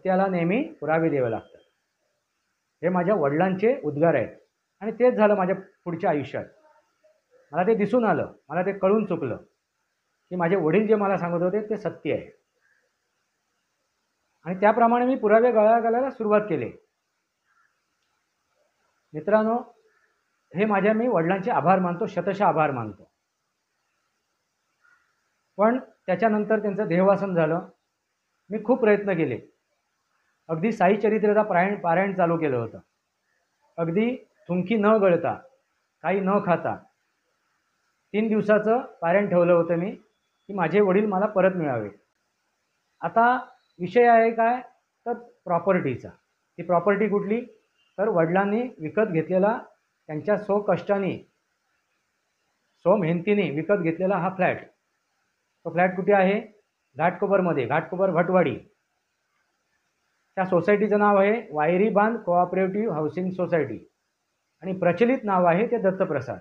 सत्याला नेहमी पुरावे द्यावे लागतात. हे माझ्या वडिलांचे उद्गार आहेत आणि तेच झालं माझ्या पुढच्या आयुष्यात. मला ते दिसून आलं, मला ते कळून चुकलं की माझे वडील जे मला सांगत होते ते सत्य आहे. आणि त्याप्रमाणे मी पुरावे घालायला सुरुवात केली. मित्रांनो, हे मी वडिलांचे आभार मानतो, शतशः आभार मानतो. पण त्याच्यानंतर त्यांचं देहवासन झालं. मी खूप प्रयत्न केले. अगदी साई चरित्राचा पारायण चालू केलं होतं. अगदी थुंकी न गळता, काही न खाता 3 दिवसाचं पारायण ठेवलं होतं मी की माझे वडील मला परत मिळावे. आता विषय आहे काय तर प्रॉपर्टीचा. ती प्रॉपर्टी कुठली तर वडिलांनी विकत घेतलेला, त्यांच्या स्वकष्टाने स्वमेहनतीने विकत घेतलेला हा फ्लॅट. तो फ्लॅट कुठे आहे? घाटकोपरमध्ये, घाटकोपर भटवाडी. त्या सोसायटीचं नाव आहे वायरी बांध कोऑपरेटिव्ह हाऊसिंग सोसायटी आणि प्रचलित नाव आहे ते दत्तप्रसाद.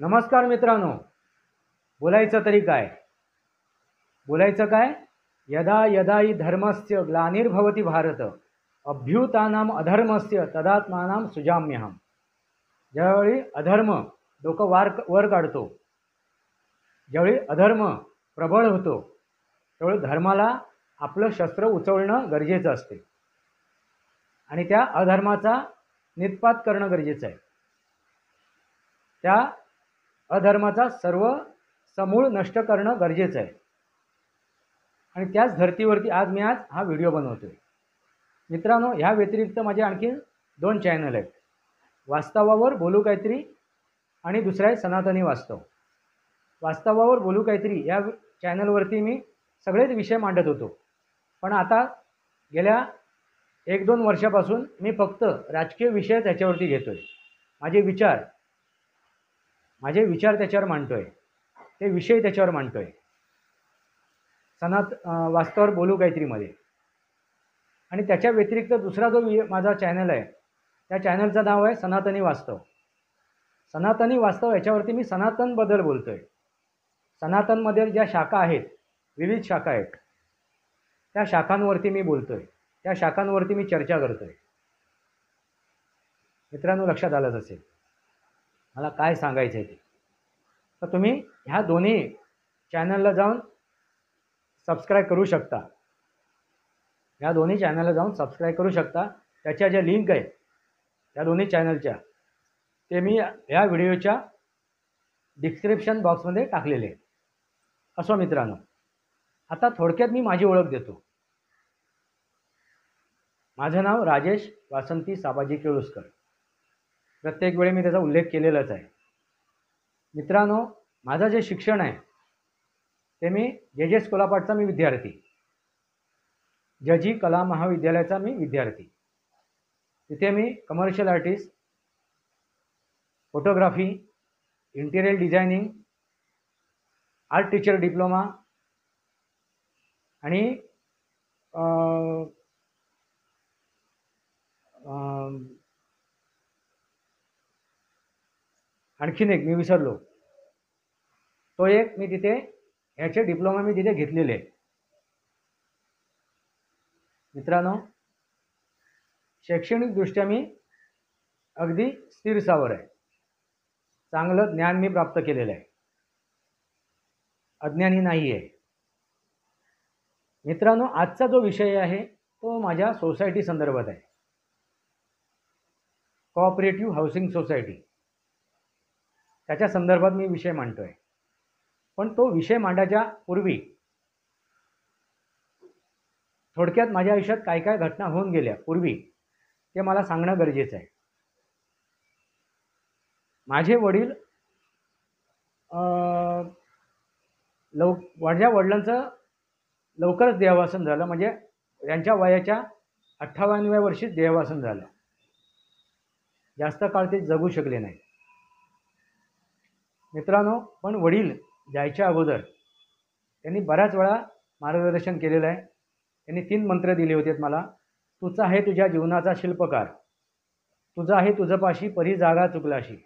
नमस्कार मित्रांनो, बोलायचं तरी काय? बोलायचं काय? यदा यदा हि धर्मस्य ग्लानिर्भवति भारत अभ्युतानाम अधर्मस्य तदात्मानाम सुजाम्यहम. ज्यावेळी अधर्म डोकं वर काढतो, ज्यावेळी अधर्म प्रबळ होतो, त्यावेळी धर्माला आपलं शस्त्र उचलणं गरजेचं असते आणि त्या अधर्माचा नित्पात करणं गरजेचं आहे. त्या अधर्माचा सर्व समूळ नष्ट करणं गरजेचं आहे. आणि त्याच धर्तीवरती आज हा व्हिडिओ बनवतोय. मित्रांनो, ह्या व्यतिरिक्त माझे आणखी 2 चॅनल आहेत. वास्तवावर बोलू काहीतरी आणि दुसरा आहे सनातनी वास्तव. वास्तवावर बोलू काहीतरी या चॅनलवरती मी सगळेच विषय मांडत होतो. पण आता गेल्या 1-2 वर्षापासून मी फक्त राजकीय विषय त्याच्यावरती घेतोय. माझे विचार त्याच्यावर मांडतोय, ते विषय त्याच्यावर मांडतोय. वास्तवावर बोलू काहीतरीमध्ये. आणि त्याच्या व्यतिरिक्त दुसरा जो माझा चॅनल आहे त्या चॅनलचं नाव आहे सनातनी वास्तव. सनातनी वास्तव याच्यावरती मी सनातनबद्दल बोलतोय. सनातनमध्ये ज्या शाखा आहेत, विविध शाखा आहेत, त्या शाखांवरती मी बोलतोय, त्या शाखांवरती मी चर्चा करतोय. मित्रांनो, लक्षात आलंच असेल मला काय सांगायचं आहे ते. तर तुम्ही ह्या दोन्ही चॅनलला जाऊन सबस्क्राईब करू शकता. ह्या दोन्ही चॅनलला जाऊन सबस्क्राईब करू शकता. त्याच्या ज्या लिंक आहेत त्या दोन्ही चॅनलच्या ते मी ह्या व्हिडिओच्या डिस्क्रिप्शन बॉक्समध्ये टाकलेले आहेत. असो मित्रांनो, आता थोडक्यात मी माझी ओळख देतो. माझं नाव राजेश वासंती साबाजी केळुसकर. प्रत्येक वेळी मी त्याचा उल्लेख केलेलाच आहे. मित्रांनो, माझं जे शिक्षण आहे ते मी JJ कोल्हापूरचा मी विद्यार्थी, जजी कला महाविद्यालयाचा मी विद्यार्थी. तिथे मी commercial artist, photography, interior designing, art teacher diploma आणि आणखीन एक मी विसरलो, तो एक मी तिथे ह्याचे डिप्लोमा मी तिथे घेतलेले आहे. मित्रांनो, शैक्षणिकदृष्ट्या मी अगदी स्थिरसावर आहे. चांगलं ज्ञान मी प्राप्त केलेलं आहे, अज्ञानी नाही आहे. मित्रांनो, आजचा जो विषय आहे तो माझ्या सोसायटी संदर्भात आहे, कोऑपरेटिव्ह हाऊसिंग सोसायटी. त्याच्या संदर्भात मी विषय मांडतोय. पण तो विषय मांडायच्या पूर्वी थोडक्यात माझ्या आयुष्यात काय काय घटना होऊन गेल्या पूर्वी ते मला सांगणं गरजेचं आहे. माझे वडील माझ्या वडिलांचं लवकरच देहवासन झालं. म्हणजे त्यांच्या वयाच्या 58व्या वर्षीच देहवासन झालं. जास्त काळ ते जगू शकले नाही. मित्रांनो, पण वडील जायच्या अगोदर त्यांनी बऱ्याच वेळा मार्गदर्शन केलेलं आहे. त्यांनी 3 मंत्र दिले होते मला. तुझा आहे तुझ्या जीवनाचा शिल्पकार, तुझा आहे तुझपाशी परी जागा चुकलाशी,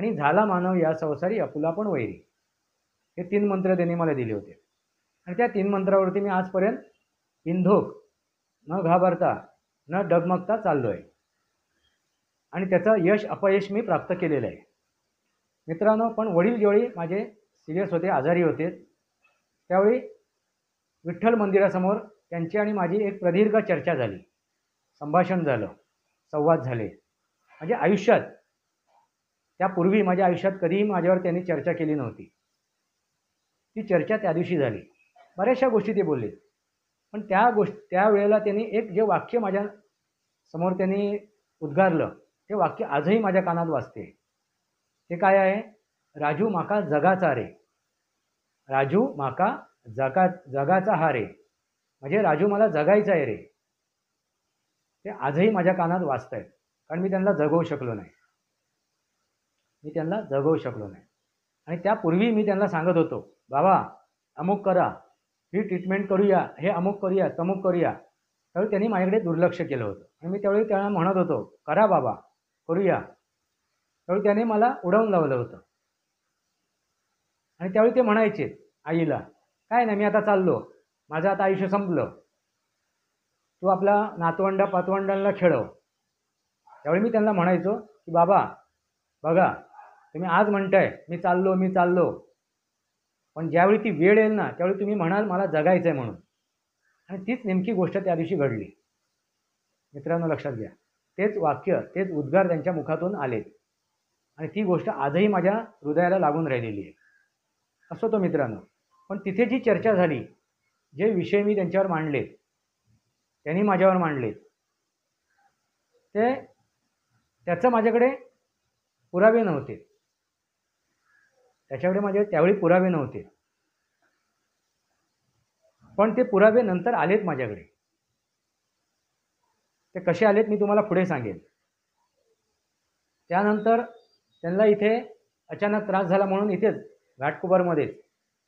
आणि झाला मानव या संसारी आपुला पण वैरी. हे 3 मंत्र त्यांनी मला दिले होते आणि त्या 3 मंत्रावरती मी आजपर्यंत बिनधोक न घाबरता न डगमगता चाललो आहे आणि त्याचं यश अपयश मी प्राप्त केलेलं आहे. मित्रांनो, पण वडील ज्यावेळी माझे सिरियस होते, आजारी होते, त्यावेळी विठ्ठल मंदिरासमोर त्यांची आणि माझी एक प्रदीर्घ चर्चा झाली, संभाषण झालं, संवाद झाले. म्हणजे आयुष्यात त्यापूर्वी माझ्या आयुष्यात कधीही माझ्यावर त्यांनी चर्चा केली नव्हती. ती चर्चा त्या दिवशी झाली. बऱ्याचशा गोष्टी ते बोलले, पण त्यावेळेला त्यांनी एक जे वाक्य माझ्या समोर त्यांनी उद्गारलं, ते वाक्य आजही माझ्या कानात वाजते. ते काय आहे? राजू माका जगाचा रे, राजू माका जगाचा हा रे. म्हणजे राजू मला जगायचं आहे रे. ते आजही माझ्या कानात वाजत आहेत, कारण मी त्यांना जगवू शकलो नाही. आणि त्यापूर्वी मी त्यांना सांगत होतो, बाबा अमुक करा, ही ट्रीटमेंट करूया, हे अमुक करूया, तमुक करूया. त्यावेळी त्यांनी माझ्याकडे दुर्लक्ष केलं होतं आणि मी त्यावेळी त्यांना म्हणत होतो, करा बाबा, करूया. त्यावेळी त्याने मला उडवून लावलं होतं आणि त्यावेळी ते म्हणायचे आईला, काय नाही, मी आता चाललो, माझं आता आयुष्य संपलं, तू आपला पातवंडांना खेळव. त्यावेळी मी त्यांना म्हणायचो की बाबा बघा, तुम्ही आज म्हणताय मी चाललो, पण ज्यावेळी ती वेळ येईल ना, त्यावेळी तुम्ही म्हणाल मला जगायचं आहे म्हणून. आणि तीच नेमकी गोष्ट त्या दिवशी घडली. मित्रांनो, लक्षात घ्या, तेच वाक्य, तेच उद्गार त्यांच्या मुखातून आले आणि ती गोष्ट आजही माझ्या हृदयाला लागून राहिलेली आहे. असो तो मित्रांनो, पण तिथे जी चर्चा झाली, जे विषय मी त्यांच्यावर मांडले, त्यांनी माझ्यावर मांडले, त्याचं माझ्याकडे पुरावे नव्हते. त्यावेळी पुरावे नव्हते, पण ते पुरावे नंतर आलेत माझ्याकडे. ते कसे आलेत मी तुम्हाला पुढे सांगेन. त्यानंतर त्यांना इथे अचानक त्रास झाला म्हणून इथेच घाटकोपरमध्येच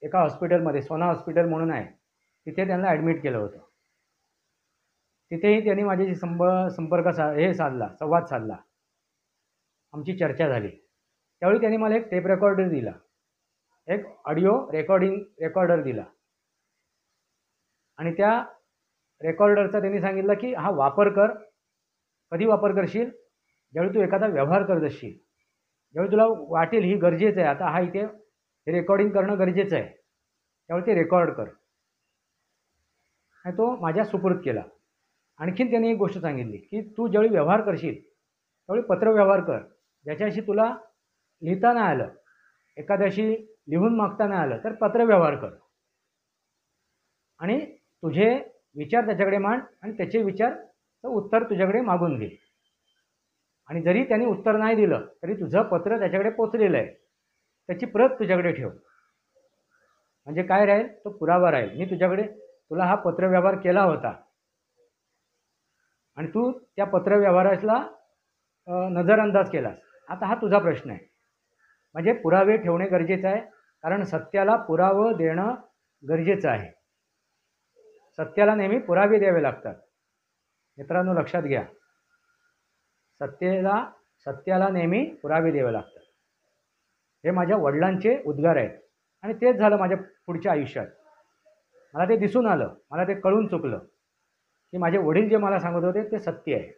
एका हॉस्पिटलमध्ये, सोना हॉस्पिटल म्हणून आहे, तिथे त्यांना ॲडमिट केलं होतं. तिथेही त्यांनी माझ्याशी संवाद साधला, आमची चर्चा झाली. त्यावेळी त्यांनी मला एक टेप रेकॉर्डर दिला, एक ऑडिओ रेकॉर्डर दिला आणि त्या रेकॉर्डरचा त्यांनी सांगितलं की हा वापर कर. कधी वापर करशील? ज्यावेळी तू एखादा व्यवहार करत असशील, ज्यावेळी तुला वाटेल ही गरजेचं आहे, आता हा इथे हे रेकॉर्डिंग करणं गरजेचं आहे, त्यावेळी ते रेकॉर्ड कर. आणि तो माझ्या सुपूर्द केला. आणखीन त्यांनी एक गोष्ट सांगितली की तू ज्यावेळी व्यवहार करशील त्यावेळी पत्रव्यवहार कर, ज्याच्याशी तुला लिहिता नाही आलं, एखाद्याशी लिहून मागता नाही आलं तर पत्रव्यवहार कर आणि तुझे विचार त्याच्याकडे मांड आणि त्याचे विचारचं उत्तर तुझ्याकडे मागून घे. आणि जरी त्यांनी उत्तर नाही दिलं तरी तुझं पत्र त्याच्याकडे पोचलेलं आहे, त्याची प्रत तुझ्याकडे ठेव. म्हणजे काय राहील? तो पुरावा राहील. मी तुला हा पत्रव्यवहार केला होता आणि तू त्या पत्रव्यवहाराला नजरअंदाज केलास. आता हा तुझा प्रश्न आहे. म्हणजे पुरावे ठेवणे गरजेचं आहे, कारण सत्याला पुरावं देणं गरजेचं आहे. सत्याला नेहमी पुरावे द्यावे लागतात. मित्रांनो, लक्षात घ्या, सत्याला नेहमी पुरावे द्यावे लागतात. हे माझ्या वडिलांचे उद्गार आहेत आणि तेच झालं माझ्या पुढच्या आयुष्यात. मला ते दिसून आलं, मला ते कळून चुकलं की माझे वडील जे मला सांगत होते ते सत्य आहे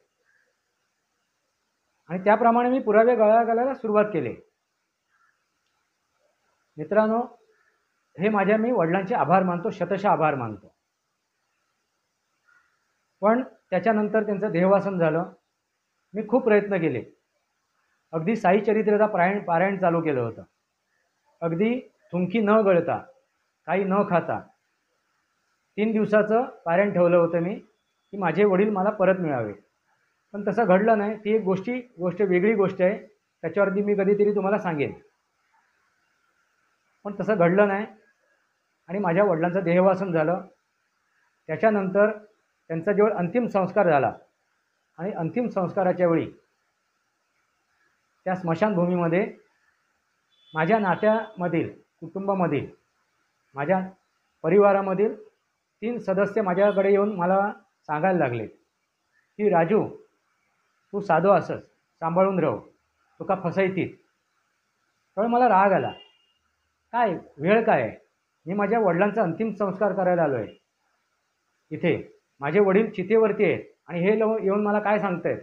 आणि त्याप्रमाणे मी पुरावे घालायला सुरुवात केली. मित्रांनो, हे मी वडिलांचे आभार मानतो, शतशः आभार मानतो. पण त्याच्यानंतर त्यांचं देहवासन झालं. मी खूप प्रयत्न केले. अगदी साई चरित्राचा पारायण चालू केलं होतं. अगदी थुंकी न गळता, काही न खाता 3 दिवसाचं पारायण ठेवलं होतं मी की माझे वडील मला परत मिळावे. पण तसं घडलं नाही. ती एक वेगळी गोष्ट आहे, त्याच्यावरती मी कधीतरी तुम्हाला सांगेन. पण तसं घडलं नाही आणि माझ्या वडिलांचं देहवासन झालं. त्याच्यानंतर त्यांचा जेव्हा अंतिम संस्कार झाला आणि अंतिम संस्काराच्या वेळी त्या स्मशानभूमीमध्ये माझ्या नात्यामधील, कुटुंबामधील, माझ्या परिवारामधील 3 सदस्य माझ्याकडे येऊन मला सांगायला लागले की राजू, तू साधो असस, सांभाळून राहू, तुका फसयतीत. त्यामुळे मला राग आला. काय वेळ काय आहे, मी माझ्या वडिलांचा अंतिम संस्कार करायला आलो आहे इथे. माझे वडील चितेवरती आहेत आणि हे लोक येऊन मला काय सांगतायत,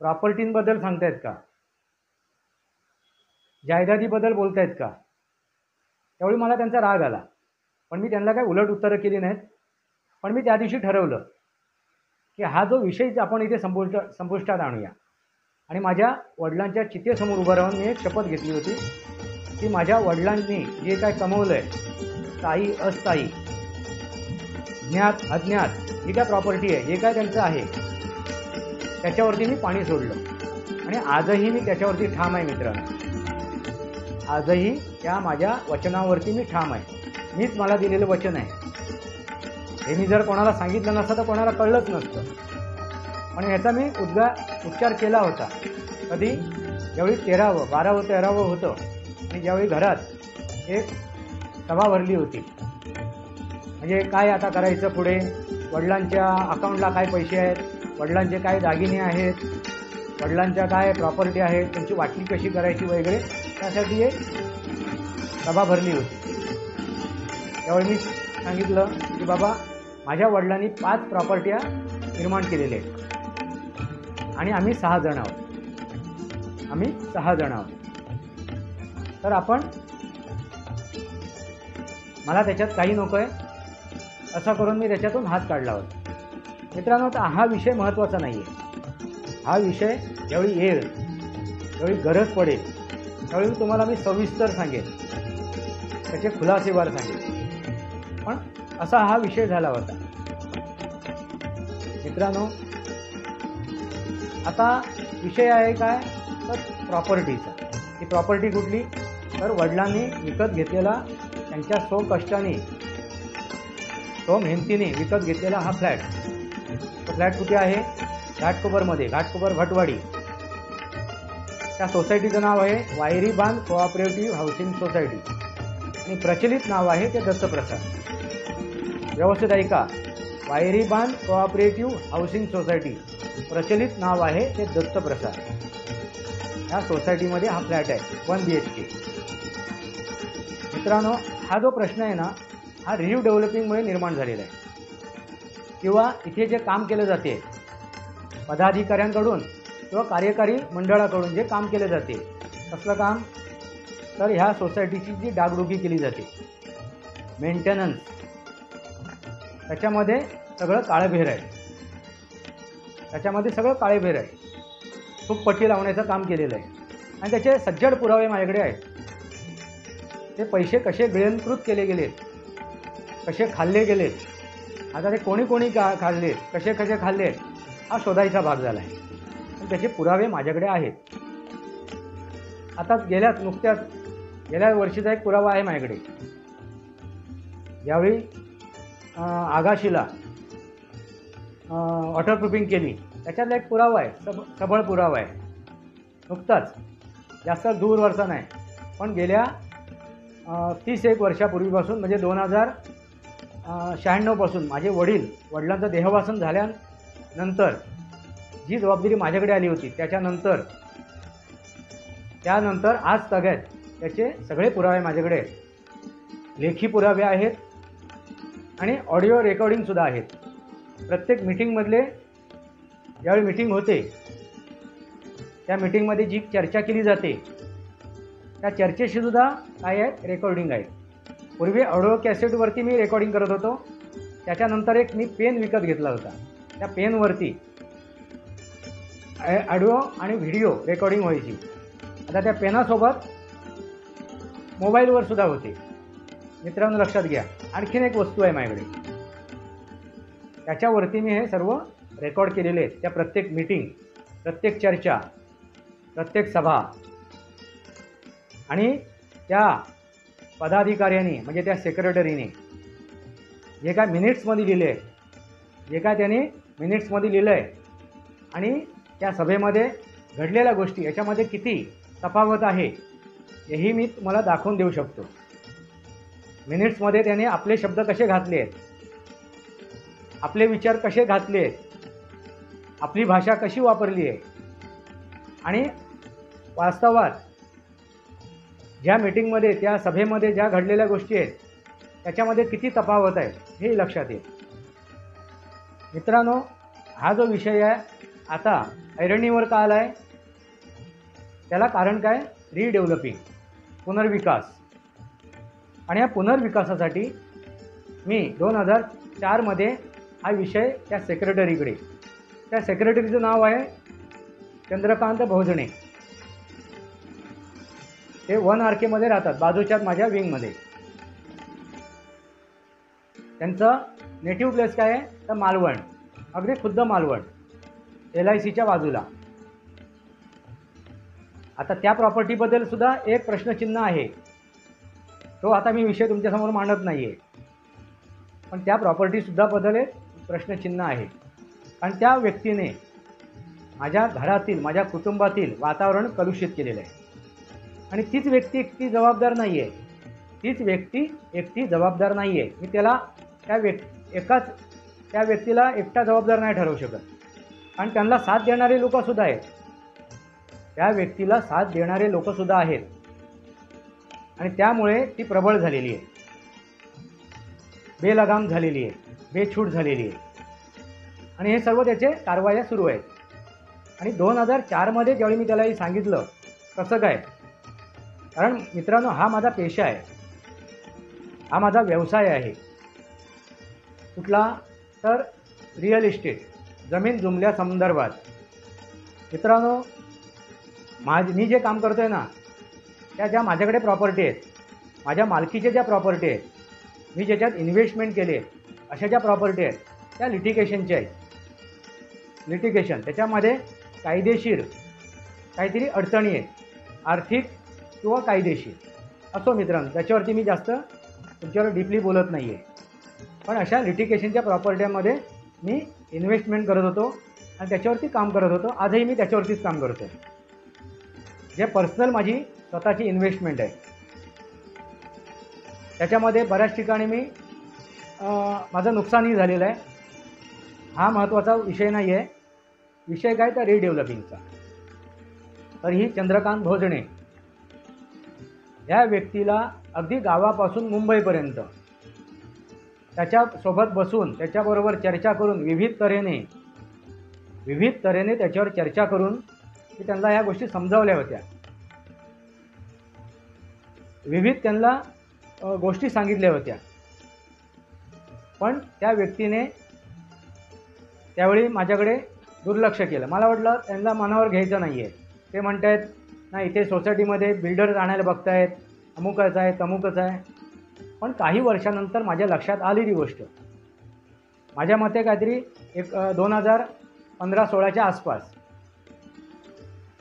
प्रॉपर्टींबद्दल सांगतायत का, जायदादीबद्दल बोलतायत का. त्यावेळी मला त्यांचा राग आला, पण मी त्यांना काय उलट उत्तरं केली नाहीत. पण मी त्या दिवशी ठरवलं की हा जो विषय आपण इथे संपुष्टात आणूया. आणि माझ्या वडिलांच्या चितेसमोर उभं राहून मी एक शपथ घेतली होती की माझ्या वडिलांनी जे काय कमवलं आहे, स्थायी अस्थायी, ज्ञात अज्ञात, जी काय प्रॉपर्टी आहे, जे काय त्यांचं आहे, त्याच्यावरती मी पाणी सोडलं. आणि आजही मी त्याच्यावरती ठाम आहे मित्रांनो. आजही त्या माझ्या वचनावरती मी ठाम आहे. मीच मला दिलेलं वचन आहे. हे मी जर कोणाला सांगितलं नसतं तर कोणाला कळलंच नसतं. पण ह्याचा मी उच्चार केला होता कधी, ज्यावेळी 13वं 12वं 13वं होतं आणि ज्यावेळी घरात एक सभा भरली होती. म्हणजे काय आता करायचं पुढे, वडिलांच्या अकाउंटला काय पैसे आहेत, वडिलांचे काय दागिने आहेत, वडिलांच्या काय प्रॉपर्टी आहेत, त्यांची वाटणी कशी करायची वगैरे, त्यासाठी एक सभा भरली होती. त्यावेळी मी सांगितलं की बाबा माझ्या वडिलांनी 5 प्रॉपर्ट्या निर्माण केलेल्या आहेत आणि आम्ही 6 जण आहोत. आम्ही 6 जण आहोत. तर आपण, मला त्याच्यात काही नको आहे असं करून मी त्याच्यातून हात काढला होता. मित्रांनो, तर हा विषय महत्त्वाचा नाही आहे. हा विषय ज्यावेळी येईल, ज्यावेळी गरज पडेल, त्यावेळी तुम्हाला मी सविस्तर सांगेन, त्याचे खुलासेवार सांगेन. पण असा हा विषय झाला होता. मित्रांनो, आता विषय आहे काय, तर प्रॉपर्टीचा. ही प्रॉपर्टी कुठली, तर वडिलांनी विकत घेतलेला, त्यांच्या स्वकष्टाने, मेहनतीने विकत घेतलेला हा फ्लॅट. तो फ्लॅट कुठे आहे, घाटकोपरमध्ये, घाटकोपर भटवाडी. त्या सोसायटीचं नाव आहे वायरी बांध कोऑपरेटिव्ह हाऊसिंग सोसायटी आणि प्रचलित नाव आहे ते दत्तप्रसाद. व्यवस्थित ऐका, वायरी बांध कोऑपरेटिव्ह हाऊसिंग सोसायटी, प्रचलित नाव आहे ते दत्तप्रसाद. ह्या सोसायटीमध्ये हा फ्लॅट आहे 1 BHK. मित्रांनो, हा जो प्रश्न आहे ना, हा रिडेव्हलपिंगमुळे निर्माण झालेला आहे. किंवा इथे जे काम केलं जाते पदाधिकाऱ्यांकडून किंवा कार्यकारी मंडळाकडून जे काम केले जाते, कसलं काम, तर ह्या सोसायटीची जी डागडुगी केली जाते, मेंटेनन्स, त्याच्यामध्ये सगळं काळेभेर आहे. त्याच्यामध्ये सगळं काळेभेर आहे. खूप पट्टी लावण्याचं काम केलेलं आहे आणि त्याचे सज्जड पुरावे माझ्याकडे आहेत. ते पैसे कसे गिळंकृत केले गेलेत, कसे खाल्ले गेलेत, आता ते कोणी खाल्लेत, कसे खाल्लेत, हा शोधायचा भाग झाला आहे. पण त्याचे पुरावे माझ्याकडे आहेत. आता नुकत्याच गेल्या वर्षीचा एक पुरावा आहे माझ्याकडे. यावेळी आगाशीला वॉटरप्रूफिंग केली, त्याच्यातला एक पुरावा आहे, सबळ पुरावा आहे. नुकताच, जास्त दूरवरचा नाही, पण गेल्या 30-1 वर्षापूर्वीपासून, म्हणजे 2096 पासून माझे वडिलांचं देहवासन झाल्यानंतर जी जबाबदारी माझ्याकडे आली होती, त्यानंतर आज तगायत त्याचे सगळे पुरावे माझ्याकडे आहेत. लेखी पुरावे आहेत आणि ऑडिओ रेकॉर्डिंगसुद्धा आहेत. प्रत्येक मीटिंगमधले, ज्यावेळी मीटिंग होते, त्या मीटिंगमध्ये जी चर्चा केली जाते, त्या चर्चेशीसुद्धा काय आहेत, रेकॉर्डिंग आहे. पूर्वी ऑडिओ कॅसेटवरती मी रेकॉर्डिंग करत होतो. त्याच्यानंतर एक मी पेन विकत घेतला होता. त्या पेनवरती ऑडिओ आणि व्हिडिओ रेकॉर्डिंग व्हायची. आता त्या पेनासोबत मोबाईलवर सुद्धा होते. मित्रांनो, लक्षात घ्या, आणखीन एक वस्तू आहे माझ्याकडे, त्याच्यावरती मी हे सर्व रेकॉर्ड केलेले आहेत. त्या प्रत्येक मीटिंग, प्रत्येक चर्चा, प्रत्येक सभा आणि त्या पदाधिकाऱ्यांनी, म्हणजे त्या सेक्रेटरीने जे काय मिनिट्समध्ये लिहिले आहे, जे काय त्यांनी मिनिट्समध्ये लिहिलं आहे आणि त्या सभेमध्ये घडलेल्या गोष्टी, याच्यामध्ये किती तफावत आहे हेही मी तुम्हाला दाखवून देऊ शकतो. मिनिट्समध्ये त्याने आपले शब्द कसे घातले आहेत, आपले विचार कसे घातले आहेत, आपली भाषा कशी वापरली आहे आणि वास्तवात ज्या मीटिंगमध्ये त्या सभेमध्ये ज्या घडलेल्या गोष्टी आहेत त्याच्यामध्ये किती तफावत आहे हे लक्षात येईल. मित्रांनो, हा जो विषय आहे आता ऐरणीवर का आला आहे, त्याला कारण काय, रिडेव्हलपिंग, पुनर्विकास. आणि या पुनर्विकासासाठी मी 2004मध्ये हा विषय त्या सेक्रेटरीकडे, त्या सेक्रेटरीचं नाव आहे चंद्रकांत भोजणे. ते 1 RKमध्ये राहतात, बाजूच्याच माझ्या विंगमध्ये. त्यांचं नेटिव्ह प्लेस काय आहे तर मालवण, अगदी खुद्द मालवण, LICच्या बाजूला. आता त्या प्रॉपर्टीबद्दल सुद्धा एक प्रश्नचिन्ह आहे, तो आता मी विषय तुमच्यासमोर मांडत नाही आहे, पण त्या प्रॉपर्टीसुद्धा बद्दल एक प्रश्नचिन्ह आहे. कारण त्या व्यक्तीने माझ्या घरातील, माझ्या कुटुंबातील वातावरण कलुषित केलेलं आहे. आणि तीच व्यक्ती एकटी जबाबदार नाही आहे, तीच व्यक्ती एकटी जबाबदार नाही आहे. मी त्याला त्या व्यक्तीला एकटा जबाबदार नाही ठरवू शकत. आणि त्यांना साथ देणारे लोकंसुद्धा आहेत, त्या व्यक्तीला साथ देणारे लोकंसुद्धा आहेत. आणि त्यामुळे ती प्रबळ झालेली आहे, बेलगाम झालेली आहे, बेछूट झालेली आहे. आणि हे सर्व त्याचे कारवाया सुरू आहेत. आणि 2004मध्ये ज्यावेळी मी त्यालाही सांगितलं कसं काय, कारण मित्रांनो हा माझा पेशा आहे, हा माझा व्यवसाय आहे. कुठला तर रिअल इस्टेट, जमीन जुमल्या संदर्भात. मित्रांनो, मी जे काम करतो आहे ना, त्या ज्या माझ्याकडे प्रॉपर्टी आहेत, माझ्या मालकीच्या ज्या प्रॉपर्टी आहेत, मी ज्याच्यात इन्व्हेस्टमेंट केले अशा ज्या प्रॉपर्टी आहेत त्या लिटिगेशनच्या आहेत. लिटिगेशन त्याच्यामध्ये कायदेशीर काहीतरी अडचणी आहेत, आर्थिक किंवा कायदेशीर असो. मित्रांनो, त्याच्यावरती मी जास्त तुमच्यावर डीपली बोलत नाही आहे. पण अशा लिटिगेशनच्या प्रॉपर्ट्यांमध्ये मी इन्व्हेस्टमेंट करत होतो आणि त्याच्यावरती काम करत होतो. आजही मी त्याच्यावरतीच काम करतो. जे पर्सनल माझी स्वतःची इन्व्हेस्टमेंट आहे, त्याच्यामध्ये बऱ्याच ठिकाणी मी माझं नुकसानही झालेलं आहे. हा महत्त्वाचा विषय नाही आहे. विषय काय तर रिडेव्हलपिंगचा. तर ही चंद्रकांत भोजणे या व्यक्तीला अगदी गावापासून मुंबईपर्यंत त्याच्यासोबत बसून त्याच्याबरोबर चर्चा करून विविध तऱ्हेने त्याच्यावर चर्चा करून मी त्यांना ह्या गोष्टी समजावल्या होत्या. विविध त्यांना गोष्टी सांगितल्या होत्या. पण त्या व्यक्तीने त्यावेळी माझ्याकडे दुर्लक्ष केलं. मला वाटलं त्यांना मनावर घ्यायचं नाही आहे. ते म्हणत आहेत नाही, इथे सोसायटीमध्ये बिल्डर आणायला बघतायत, अमुकच आहे तमुकच आहे. पण काही वर्षानंतर माझ्या लक्षात आलेली गोष्ट, माझ्या मते काहीतरी 2015-16च्या आसपास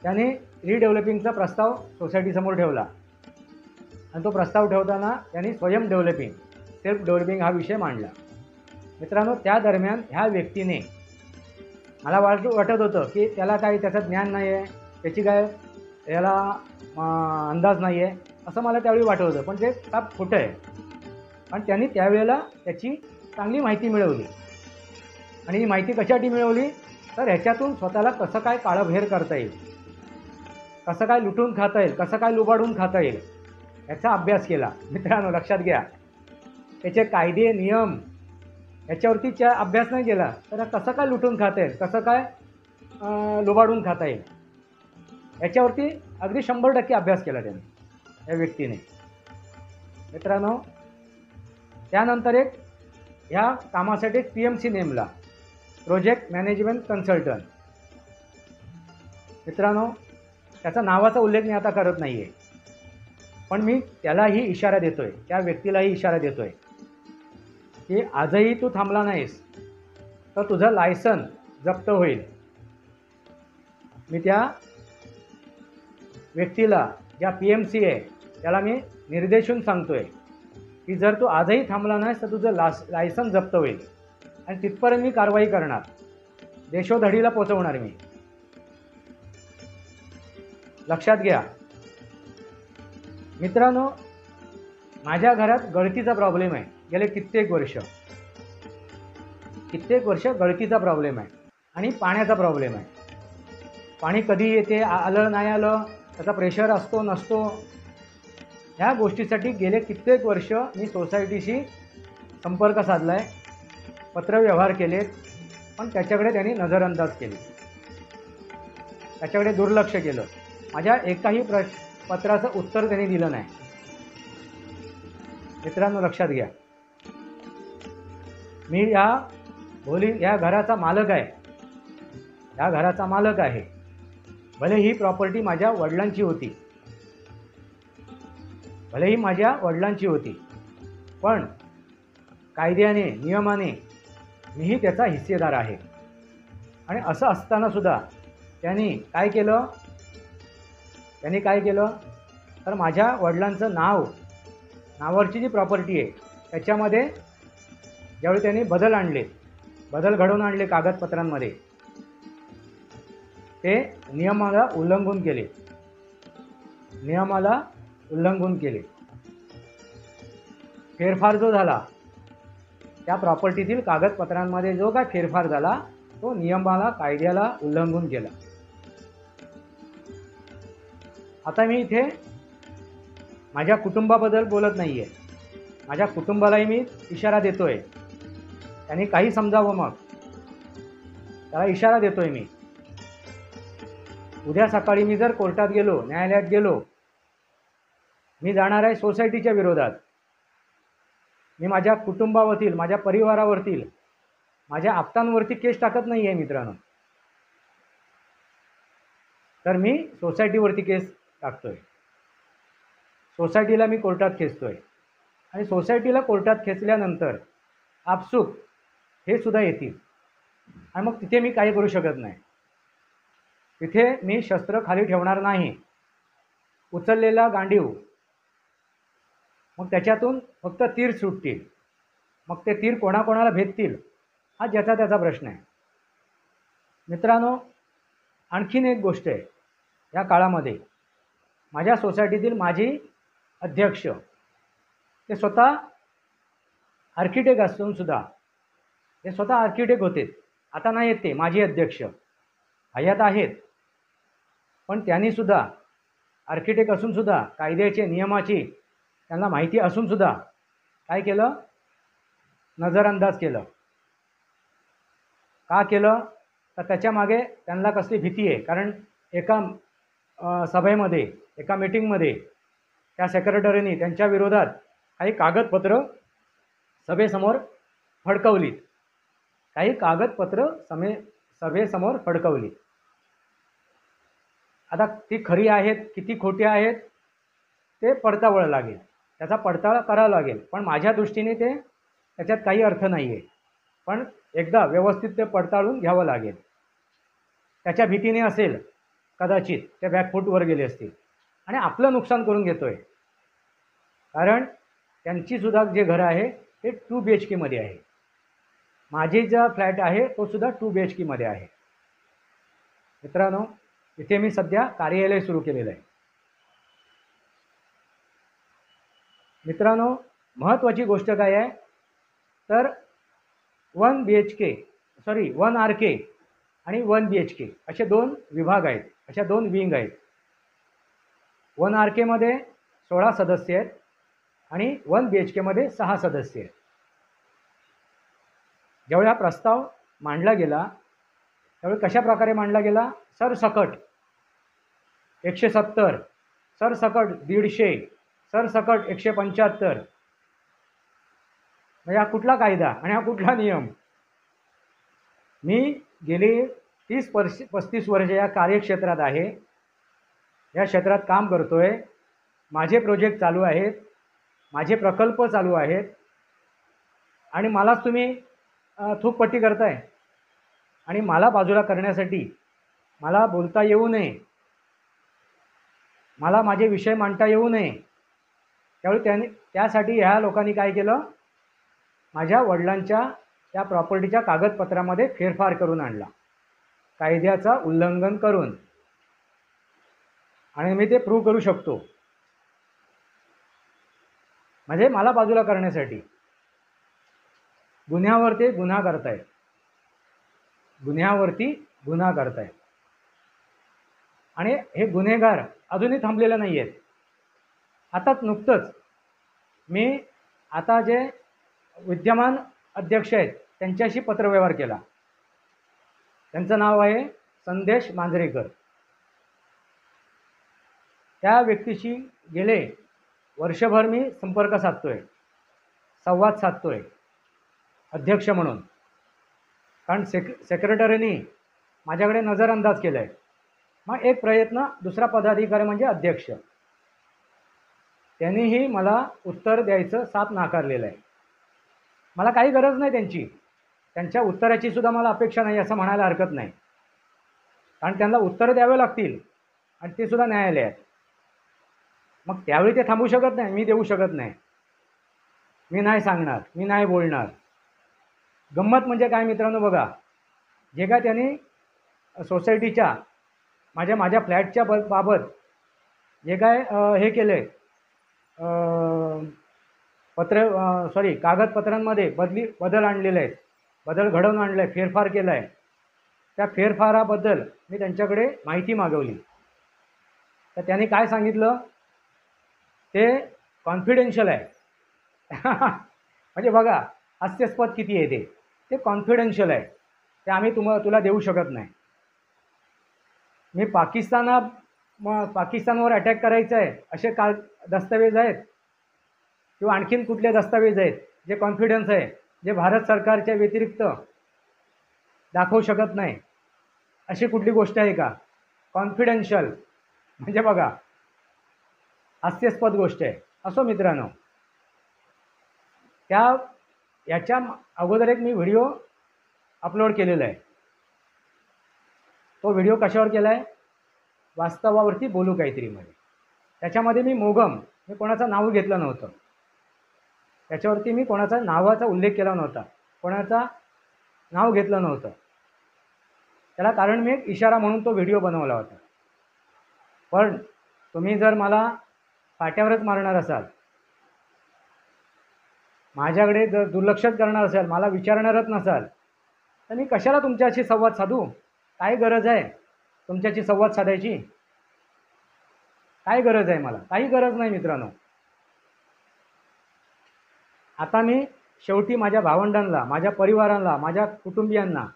त्याने रिडेव्हलपिंगचा प्रस्ताव सोसायटीसमोर ठेवला. आणि तो प्रस्ताव ठेवताना त्यांनी स्वयं डेव्हलपिंग, सेल्फ डेव्हलपिंग हा विषय मांडला. मित्रांनो, त्या दरम्यान ह्या व्यक्तीने मला वाटत होतं की त्याला काही त्याचं ज्ञान नाही आहे, त्याची काय याला अंदाज नाही आहे असं मला त्यावेळी वाटत होतं. पण ते साप खोटं आहे. पण त्यांनी त्यावेळेला त्याची चांगली माहिती मिळवली. आणि ही माहिती कशासाठी मिळवली तर ह्याच्यातून स्वतःला कसं काय काळभैर करता येईल, कसं काय लुटून खाता येईल, कसं काय लुबाडून खाता येईल याचा अभ्यास केला. मित्रांनो, लक्षात घ्या, त्याचे कायदे नियम याच्यावरती अभ्यास नाही केला तर कसं काय लुटून खाता येईल, कसं काय लुबाडून खाता येईल याच्यावरती अगदी 100% अभ्यास केला त्याने, या व्यक्तीने. मित्रांनो, त्यानंतर ह्या कामासाठी एक PMC नेमला, प्रोजेक्ट मॅनेजमेंट कन्सल्टंट. मित्रांनो, त्याचा नावाचा उल्लेख मी आता करत नाही आहे, पण मी त्यालाही इशारा देतो आहे, त्या व्यक्तीलाही इशारा देतो आहे की आजही तू थांबला नाहीस तर तुझं लायसन जप्त होईल. मी त्या व्यक्तीला, ज्या PMC आहे त्याला मी निर्देशून सांगतो आहे की जर तू आजही थांबला नाहीस तर तुझं लायसन जप्त होईल. आणि तिथपर्यंत मी कारवाई करणार, देशोधडीला पोचवणार मी. लक्षात घ्या. मित्रांनो, माझ्या घरात गळतीचा प्रॉब्लेम आहे. गेले कित्येक वर्ष गळतीचा प्रॉब्लेम आहे आणि पाण्याचा प्रॉब्लेम आहे. पाणी कधी येते, आलं नाही आलं, त्याचा प्रेशर असतो नसतो, ह्या गोष्टीसाठी गेले कित्येक वर्ष मी सोसायटीशी संपर्क साधला आहे, पत्रव्यवहार केलेत, पण त्याच्याकडे त्यांनी नजरअंदाज केली, त्याच्याकडे दुर्लक्ष केलं. माझ्या एकाही पत्राचं उत्तर त्यांनी दिलं नाही. मित्रांनो, लक्षात घ्या, मी या घराचा मालक आहे, या घराचा मालक आहे. भले ही प्रॉपर्टी माझ्या वडिलांची होती, भलेही माझ्या वडिलांची होती, पण कायद्याने नियमाने मीही त्याचा हिस्सेदार आहे. आणि असं असतानासुद्धा त्यांनी काय केलं तर माझ्या वडिलांचं नावावरची जी प्रॉपर्टी आहे त्याच्यामध्ये ज्यावेळी त्यांनी बदल घडवून आणले कागदपत्रांमध्ये, ते नियमाला उल्लंघन केले. फेरफार जो झाला त्या प्रॉपर्टीतील कागदपत्रांमध्ये, जो काय फेरफार झाला तो नियमाला, कायद्याला उल्लंघन केला. आता मी इथे माझ्या कुटुंबाबद्दल बोलत नाही आहे, माझ्या कुटुंबालाही मी इशारा देतोय, त्यांनी काही समजावं, मग त्याला इशारा देतोय मी. उद्या सकाळी मी जर कोर्टात गेलो, न्यायालयात गेलो, मी जाणार आहे सोसायटीच्या विरोधात. मी माझ्या कुटुंबावरील, माझ्या परिवारावरील, माझ्या आप्तांवरती केस टाकत नाही आहे मित्रांनो, तर मी सोसायटीवरती केस टाकतोय. सोसायटीला मी कोर्टात खेचतोय आणि सोसायटीला कोर्टात खेचल्यानंतर आपसूक हे सुद्धा येतील आणि मग तिथे मी काही करू शकत नाही. तिथे मी शस्त्र खाली ठेवणार नाही. उचललेला गांडीव, मग त्याच्यातून फक्त तीर सुटतील. मग ते तीर कोणाकोणाला भेटतील हा ज्याचा त्याचा प्रश्न आहे. मित्रांनो, आणखीन एक गोष्ट आहे, या काळामध्ये माझ्या सोसायटीतील माजी अध्यक्ष, ते स्वतः आर्किटेक्ट असूनसुद्धा, ते स्वतः आर्किटेक्ट होते, आता नाही आहेत, ते माजी अध्यक्ष हयात आहेत, पण त्यांनीसुद्धा आर्किटेक्ट असूनसुद्धा, कायद्याचे नियमाची त्यांना माहिती असूनसुद्धा काय केलं, नजरअंदाज केलं. का केलं तर त्याच्यामागे त्यांना कसली भीती आहे, कारण एका सभेमध्ये, एका मीटिंगमध्ये त्या सेक्रेटरीनी त्यांच्या विरोधात काही कागदपत्र सभेसमोर फडकवलीत, सभेसमोर फडकवलीत. आता ती खरी आहेत किती खोटी आहेत ते पडताळावं लागेल, त्याचा पडताळा करावा लागेल, पण माझ्या दृष्टीने त्याच्यात काही अर्थ नाही आहे. पण एकदा व्यवस्थित ते पडताळून घ्यावं लागेल. त्याच्या भीतीने असेल कदाचित ते बॅकफूटवर गेले असतील आणि आपलं नुकसान करून घेतोय, कारण त्यांचीसुद्धा जे घर आहे ते 2 BHK मध्ये आहे. माझे जो फ्लॅट आहे तो सुद्धा 2 BHK मध्ये आहे. मित्रांनो, इथे मी सध्या कार्यालय सुरू केलेलं आहे. मित्रांनो, महत्त्वाची गोष्ट काय आहे तर 1 RK आणि 1 BHK असे 2 विभाग आहेत, अशा 2 विंग आहेत. 1 RK मध्ये 16 सदस्य आहेत आणि 1 BHK मध्ये 6 सदस्य आहेत. ज्यावेळी हा प्रस्ताव मांडला गेला त्यावेळी कशा प्रकारे मांडला गेला, सरसकट 170, सरसकट 150, सरसकट 175. म्हणजे हा कुठला कायदा आणि हा कुठला नियम. मी गेली 30-35 वर्ष या कार्यक्षेत्रात आहे, या क्षेत्रात काम करतोय. माझे प्रोजेक्ट चालू आहेत, माझे प्रकल्प चालू आहेत आणि मलाच तुम्ही थूकपट्टी करताय आणि मला बाजूला करण्यासाठी, मला बोलता येऊ नये, मला माझे विषय मांडता येऊ नये, त्यावेळी त्यासाठी ह्या लोकांनी काय केलं, माझ्या वडिलांच्या त्या प्रॉपर्टीच्या कागदपत्रामध्ये फेरफार करून आणला, कायद्याचा उल्लंघन करून. आणि मी ते प्रूव्ह करू शकतो. म्हणजे मला बाजूला करण्यासाठी गुन्ह्यावरती गुन्हा करतायत, गुन्ह्यावरती गुन्हा करतायत. आणि हे गुन्हेगार अजूनही थांबलेले नाही आहेत. आताच नुकतंच मी आता जे विद्यमान अध्यक्ष आहेत त्यांच्याशी पत्रव्यवहार केला. त्यांचं नाव आहे संदेश मांजरेकर. त्या व्यक्तीशी गेले वर्षभर मी संपर्क साधतोय, संवाद साधतोय अध्यक्ष म्हणून. कारण सेक्रेटरीनी माझ्याकडे नजरअंदाज केला आहे. मग एक प्रयत्न, दुसरा पदाधिकारी म्हणजे अध्यक्ष, त्यांनीही मला उत्तर द्यायचं साथ नाकारलेलं आहे. मला काही गरज नाही त्यांच्या उत्तराची सुद्धा मला अपेक्षा नाही असं म्हणायला हरकत नाही. कारण त्यांना उत्तरं द्यावे लागतील आणि ते सुद्धा न्यायालयात. मग त्यावेळी ते थांबू शकत नाही, मी देऊ शकत नाही, मी नाही सांगणार, मी नाही बोलणार. गंमत म्हणजे काय मित्रांनो, बघा, जे काय त्यांनी सोसायटीच्या माझ्या फ्लॅटच्या बाबत जे काय हे केलं आहे, कागदपत्रांमध्ये बदल आणलेले आहेत, बदल घडवून आणलं आहे, फेरफार केला आहे. त्या फेरफाराबद्दल मी त्यांच्याकडे माहिती मागवली. तर त्यांनी काय सांगितलं, ते कॉन्फिडेन्शियल आहे. म्हणजे बघा हास्यास्पद किती आहे ते कॉन्फिडेन्शियल आहे, ते आम्ही तुला देऊ शकत नाही. मी पाकिस्तानवर अटॅक करायचं आहे असे दस्तावेज आहेत किंवा आणखीन कुठले दस्तावेज आहेत जे कॉन्फिडन्स आहे, जे भारत सरकारच्या व्यतिरिक्त दाखवू शकत नाही, अशी कुठली गोष्ट आहे का? कॉन्फिडेन्शियल म्हणजे बघा हास्यास्पद गोष्ट आहे. असो मित्रांनो, याच्या अगोदर एक मी व्हिडिओ अपलोड केलेला आहे. तो व्हिडिओ कशावर केला आहे? वास्तवावरती बोलू काहीतरीमध्ये. त्याच्यामध्ये मी कोणाचं नाव घेतलं नव्हतं, त्याच्यावरती मी कोणाचा नावाचा उल्लेख केला नव्हता, कोणाचा नाव घेतलं नव्हतं. त्याला कारण मी एक इशारा म्हणून तो व्हिडिओ बनवला होता. पण तुम्ही जर मला पाट्यावरच मारणार असाल, माझ्याकडे जर दुर्लक्षच करणार असाल, मला विचारणारच नसाल, तर मी कशाला तुमच्याशी संवाद साधू? काय गरज आहे तुमच्याशी संवाद साधायची? काय गरज आहे? मला काही गरज नाही मित्रांनो. आता मी शेवटी माझ्या भावंडांना, माझ्या परिवाराला, माझ्या कुटुंबियांना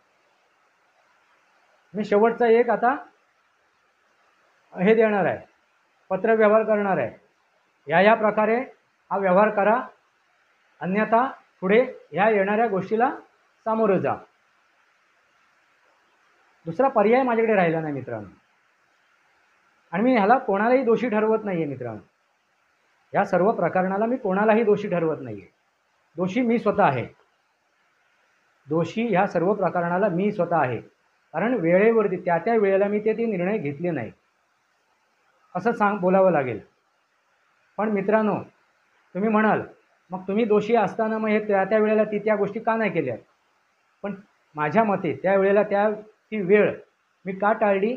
मी शेवटचा एक आता हे देणार आहे, पत्रव्यवहार करणार आहे. या प्रकारे हा व्यवहार करा, अन्यथा पुढे ह्या येणाऱ्या गोष्टीला सामोरं जा. दुसरा पर्याय माझ्याकडे राहिला नाही मित्रांनो. आणि मी ह्याला कोणालाही दोषी ठरवत नाही आहे मित्रांनो. या सर्व प्रकरणाला मी कोणालाही दोषी ठरवत नाही आहे. दोषी मी स्वतः आहे. दोषी ह्या सर्व प्रकरणाला मी स्वतः आहे. कारण वेळेवरती त्या वेळेला मी ते निर्णय घेतले नाही असं बोलावं लागेल. पण मित्रांनो, तुम्ही म्हणाल मग तुम्ही दोषी असताना मग हे त्या वेळेला त्या गोष्टी का नाही केल्या? पण माझ्या मते त्या वेळेला ती वेळ मी का टाळली?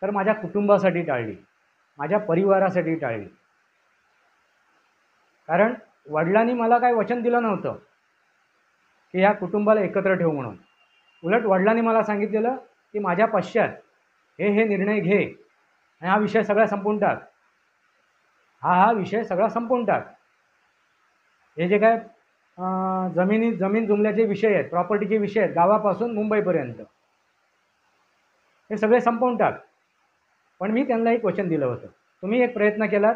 तर माझ्या कुटुंबासाठी टाळली, माझ्या परिवारासाठी टाळली. कारण वडिलांनी मला काय वचन दिलं नव्हतं की ह्या कुटुंबाला एकत्र ठेवू म्हणून. उलट वडिलांनी मला सांगितलेलं की माझ्या पश्चात हे निर्णय घे आणि हा विषय सगळा संपवून टाक, हा विषय सगळा संपवून टाक. हे जे काय जमीन जुमल्याचे विषय आहेत, प्रॉपर्टीचे विषय आहेत, गावापासून मुंबईपर्यंत, हे सगळे संपवून टाक. पण मी त्यांना एक वचन दिलं होतं, तुम्ही एक प्रयत्न केलात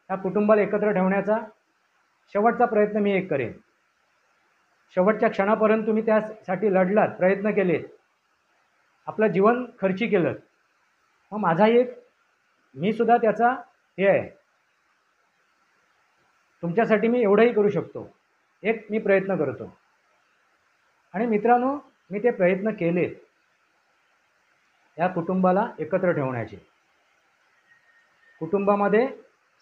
या कुटुंबाला एकत्र ठेवण्याचा, शेवटचा प्रयत्न मी एक करेन. शेवटच्या क्षणापर्यंत तुम्ही त्यासाठी लढलात, प्रयत्न केलेत, आपलं जीवन खर्ची केलं. मग माझा मी सुद्धा त्याचा हे आहे, तुमच्यासाठी मी एवढंही करू शकतो, एक मी प्रयत्न करतो. आणि मित्रांनो, मी ते प्रयत्न केलेत या कुटुंबाला एकत्र ठेवण्याचे, कुटुंबामध्ये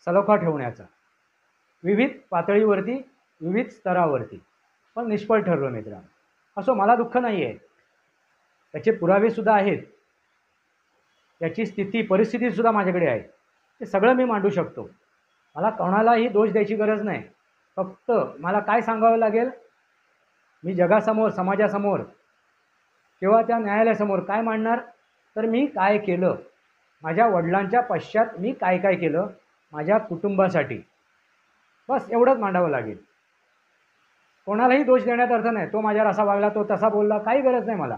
सलोखा ठेवण्याचा, विविध पातळीवरती, विविध स्तरावरती. पण निष्फळ ठरलो मित्रांनो. असो, मला दुःख नाही आहे, त्याचे पुरावेसुद्धा आहेत, त्याची स्थिती परिस्थितीसुद्धा माझ्याकडे आहे, ते सगळं मी मांडू शकतो. मला कोणालाही दोष द्यायची गरज नाही. फक्त मला काय सांगावं लागेल, मी जगासमोर, समाजासमोर किंवा त्या न्यायालयासमोर काय मांडणार? तर मी काय केलं, माझ्या वडिलांच्या पश्चात मी काय केलं माझ्या कुटुंबासाठी, बस एवढंच मांडावं लागेल. कोणालाही दोष देण्यात अर्थ नाही, तो माझ्यावर असा वागला, तो तसा बोलला, काही गरज नाही मला.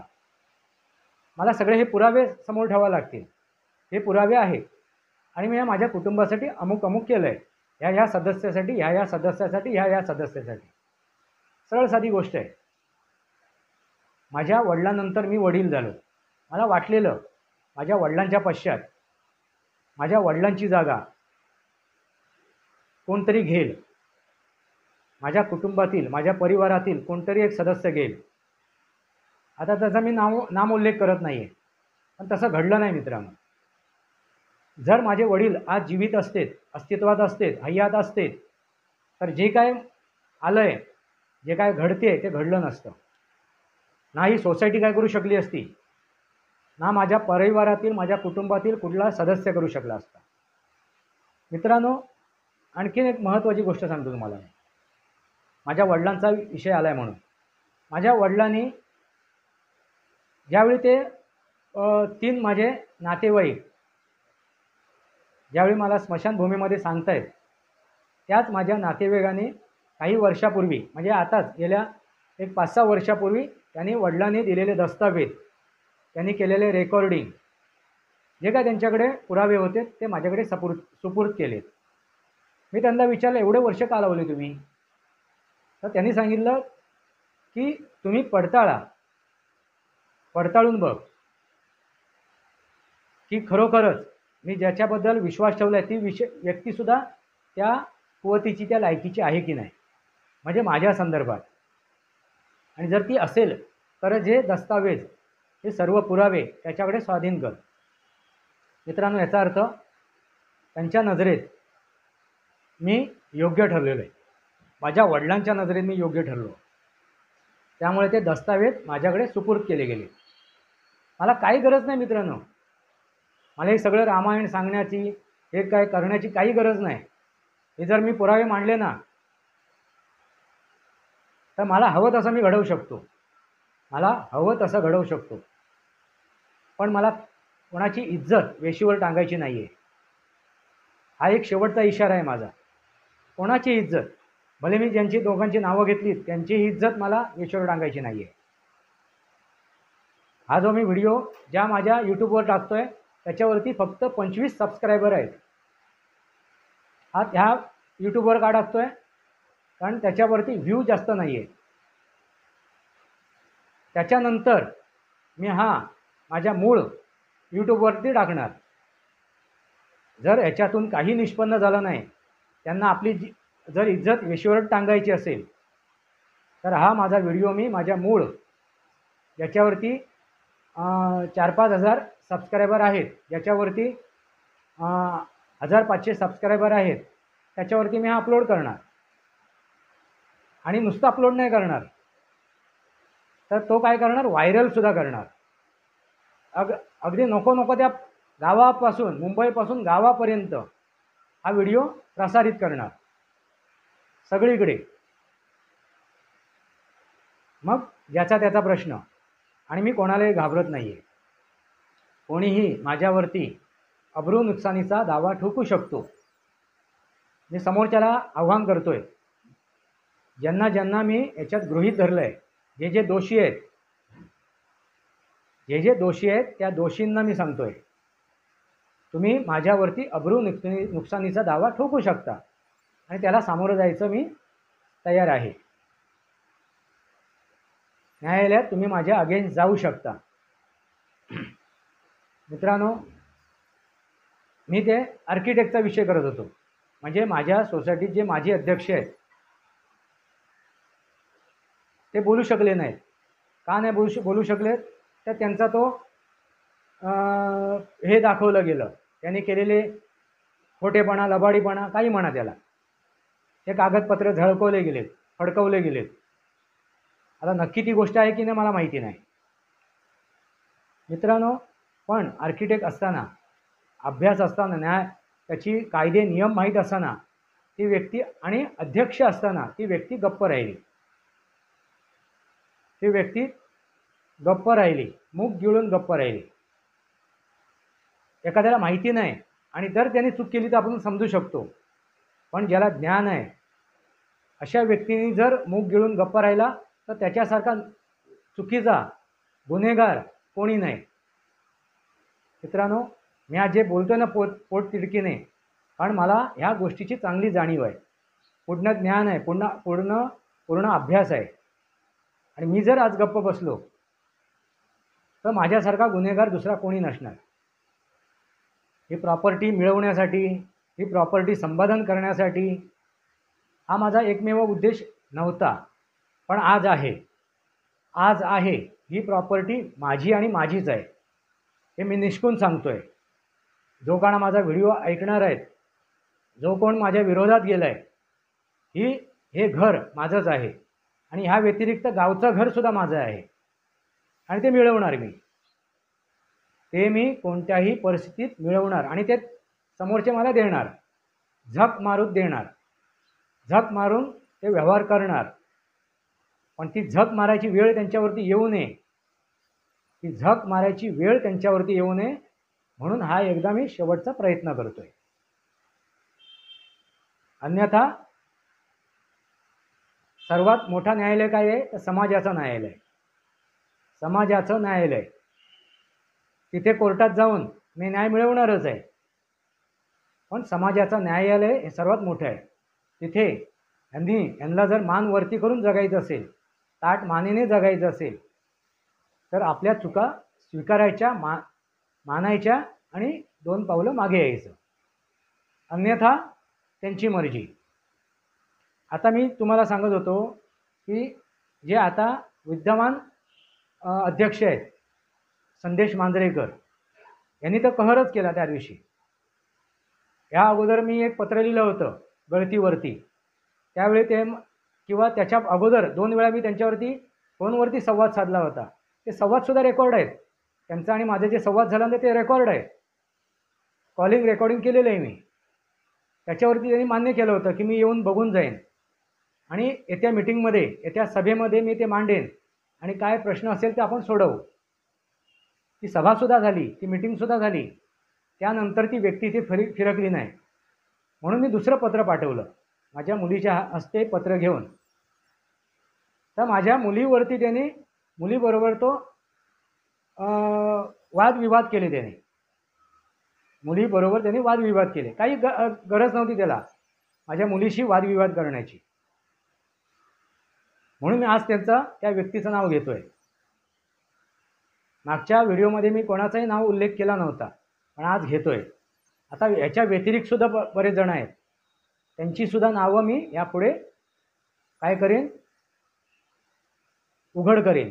मला सगळे हे पुरावे समोर ठेवावे लागतील. हे पुरावे आहेत आणि मी माझ्या कुटुंबासाठी अमुक अमुक केलं आहे, ह्या सदस्यासाठी, ह्या सदस्यासाठी, ह्या सदस्यासाठी. सरळ साधी गोष्ट आहे. माझ्या वडिलांनंतर मी वडील झालो. मला वाटलेलं माझ्या वडिलांच्या पश्चात माझ्या वडिलांची जागा कोणतरी घेईल, माझ्या कुटुंबातील, माझ्या परिवारातील कोणतरी एक सदस्य घेईल. आता त्याचा मी नामोल्लेख करत नाही आहे, पण तसं घडलं नाही मित्रांनो. जर माझे वडील आज जीवित असतेत, अस्तित्वात असतेत, हयात असतेत, तर जे काय आलं आहे, जे काय घडते ते घडलं नसतं. ना ही सोसायटी काय करू शकली असती, ना माझ्या परिवारातील, माझ्या कुटुंबातील कुठला सदस्य करू शकला असता. मित्रांनो, आणखीन एक महत्त्वाची गोष्ट सांगतो तुम्हाला. माझ्या वडिलांचा विषय आला आहे म्हणून. माझ्या वडिलांनी ज्यावेळी ते 3 माझे नातेवाईक ज्यावेळी मला स्मशानभूमीमध्ये सांगतायत, त्याच माझ्या नातेवाईकांनी काही वर्षापूर्वी, म्हणजे आताच गेल्या एक 5-6 वर्षापूर्वी, त्यांनी वडिलांनी दिलेले दस्तावेज, त्यांनी केलेले रेकॉर्डिंग, जे काय त्यांच्याकडे पुरावे होते ते माझ्याकडे सुपूर्द केलेत. मी त्यांना विचारलं, एवढे वर्ष का लावले तुम्ही? तर त्यांनी सांगितलं की तुम्ही पडताळून बघ की खरोखरच मी ज्याच्याबद्दल विश्वास ठेवला आहे ती व्यक्तीसुद्धा त्या कुवतीची, त्या लायकीची आहे की नाही, म्हणजे माझ्या संदर्भात. आणि जर ती असेल तर जे दस्तावेज, हे सर्व पुरावे त्याच्याकडे स्वाधीन कर. मित्रांनो, याचा अर्थ त्यांच्या नजरेत मी योग्य ठरलेलो आहे. माझ्या वडिलांच्या नजरेत मी योग्य ठरलो. त्यामुळे ते दस्तावेज माझ्याकडे सुपूर्द केले गेले. मला काही गरज नाही मित्रांनो, मला हे सगळं रामायण सांगण्याची, हे काय करण्याची काही गरज नाही. हे जर मी पुरावे मांडले ना, तर मला हवं तसं मी घडवू शकतो, मला हवं तसं घडवू शकतो. पण मला कोणाची इज्जत वेशीवर टांगायची नाही आहे. हा एक शेवटचा इशारा आहे माझा. कोणाची इज्जत, भले मी ज्यांची दोघांची नावं घेतलीत, त्यांची इज्जत मला वेशीवर टांगायची नाही आहे. हा जो मी व्हिडिओ ज्या माझ्या यूट्यूबवर टाकतोय त्याच्यावरती फक्त 25 सबस्क्रायबर आहेत. हा ह्या यूट्यूबवर का टाकतोय? कारण त्याच्यावरती व्ह्यू जास्त नाही आहे. त्याच्यानंतर मी माझ्या मूळ यूट्यूबवरती टाकणार. जर ह्याच्यातून काही निष्पन्न झालं नाही, त्यांना आपली जर इज्जत वेशीवर टांगायची असेल, तर हा माझा व्हिडिओ मी माझ्या मूळ, ज्याच्यावरती 4-5 हजार सबस्क्रायबर आहेत, ज्याच्यावरती 1500 सबस्क्रायबर आहेत, त्याच्यावरती मी अपलोड करणार. आणि नुसतं अपलोड नाही करणार, तर तो काय करणार, व्हायरलसुद्धा करणार. अगदी नको त्या गावापासून, मुंबईपासून गावापर्यंत हा व्हिडिओ प्रसारित करणार सगळीकडे. मग ज्याचा त्याचा प्रश्न. आणि मी कोणालाही घाबरत नाही आहे. कोणीही माझ्यावरती अब्रू नुकसानीचा दावा ठोकू शकतो. मी समोरच्याला आव्हान करतोय, ज्यांना मी याच्यात गृहीत धरलं आहे, जे दोषी आहेत, त्या दोषींना मी सांगतोय, तुम्ही माझ्यावरती अब्रू नुकसानीचा दावा ठोकू शकता आणि त्याला सामोरं जायचं मी तयार आहे. न्यायालयात तुम्ही माझ्या अगेन्स्ट जाऊ शकता. मित्रांनो, मी ते आर्किटेक्टचा विषय करत होतो. म्हणजे माझ्या सोसायटीत जे माजी अध्यक्ष आहेत ते बोलू शकले नाहीत. का नाही बोलू शकले? तर त्यांचा तो हे दाखवलं गेलं, त्यांनी केलेले खोटेपणा, लबाडीपणा, काही म्हणा त्याला, हे कागदपत्र झळकवले गेलेत, फडकवले गेलेत. आता नक्की ती गोष्ट आहे की नाही मला माहिती नाही मित्रांनो. पण आर्किटेक्ट असताना, अभ्यास असताना, त्याची कायदे नियम माहीत असताना ती व्यक्ती, आणि अध्यक्ष असताना ती व्यक्ती गप्प राहिली. ती व्यक्ती गप्प राहिली, मूग गिळून गप्प राहिली. एखाद्याला माहिती नाही आणि जर त्याने चूक केली तर आपण समजू शकतो, पण ज्याला ज्ञान आहे अशा व्यक्तीने जर मूग गिळून गप्प राहिला तर त्याच्यासारखा चुकीचा गुन्हेगार कोणी नाही. मित्रांनो, मी आज जे बोलतो ना पोटतिडकीने, कारण मला ह्या गोष्टीची चांगली जाणीव आहे. पूर्ण ज्ञान आहे, पूर्ण अभ्यास आहे. आणि मी जर आज गप्प बसलो तर माझ्यासारखा गुन्हेगार दुसरा कोणी नसणार. ही प्रॉपर्टी मिळवण्यासाठी, ही प्रॉपर्टी संपादन करण्यासाठी हा माझा एकमेव उद्देश नव्हता, पण आज आहे. आज आहे. ही प्रॉपर्टी माझी आणि माझीच आहे, हे मी निष्कून सांगतोय. जो कोण माझा व्हिडिओ ऐकणार आहेत, जो कोण माझ्या विरोधात गेला आहे, हे घर माझंच आहे आणि ह्या व्यतिरिक्त गावचं घरसुद्धा माझं आहे आणि ते मिळवणार मी. ते मी कोणत्याही परिस्थितीत मिळवणार आणि ते समोरचे मला देणार, झक मारून देणार, झक मारून ते व्यवहार करणार. पण ती झक मारायची वेळ त्यांच्यावरती येऊ नये, ती झक मारायची वेळ त्यांच्यावरती येऊ नये म्हणून हा एकदा मी शेवटचा प्रयत्न करतोय. अन्यथा सर्वात मोठा न्यायालय काय आहे तर समाजाचं न्यायालय. समाजाचं न्यायालय, तिथे कोर्टात जाऊन मी न्याय मिळवणारच आहे, पण समाजाचं न्यायालय हे सर्वात मोठं आहे. तिथे यांना जर मान वरती करून जगायचं असेल, ताट मानेने जगायचं असेल तर आपल्या चुका स्वीकारायच्या, मानायच्या आणि 2 पावलं मागे यायचं. अन्यथा त्यांची मर्जी. आता मी तुम्हाला सांगत होतो की जे आता विद्यमान अध्यक्ष आहेत संदेश मांजरेकर, यांनी तर कहरच केला त्या दिवशी. या अगोदर मी एक पत्र लिहिलं होतं गळतीवरती, त्यावेळी ते किंवा त्याच्या अगोदर 2 वेळा मी त्यांच्यावरती फोनवरती संवाद साधला होता. ते संवादसुद्धा रेकॉर्ड आहेत. त्यांचा आणि माझे जे संवाद झाला ते रेकॉर्ड आहे, कॉलिंग रेकॉर्डिंग केलेलं आहे मी. त्याच्यावरती त्यांनी मान्य केलं होतं की मी येऊन बघून जाईन आणि येत्या मीटिंगमध्ये, येत्या सभेमध्ये मी ते मांडेन आणि काय प्रश्न असेल ते आपण सोडवू. ती सभासुद्धा झाली, ती मीटिंगसुद्धा झाली. त्यानंतर ती व्यक्ती इथे फिरकली नाही. म्हणून मी दुसरं पत्र पाठवलं माझ्या मुलीच्या हस्ते पत्र घेऊन. तर माझ्या मुलीवरती त्याने, मुलीबरोबर तो वादविवाद केले. त्याने मुलीबरोबर त्याने वादविवाद केले. काही गरज नव्हती त्याला माझ्या मुलीशी वादविवाद करण्याची. म्हणून मी आज त्या व्यक्तीचं नाव घेतोय. मागच्या व्हिडिओमध्ये मी कोणाचाही नाव उल्लेख केला नव्हता, पण आज घेतोय. आता याच्या व्यतिरिक्त सुद्धा बरेच जण आहेत, त्यांचीसुद्धा नावं मी यापुढे काय करेन, उघड करेन.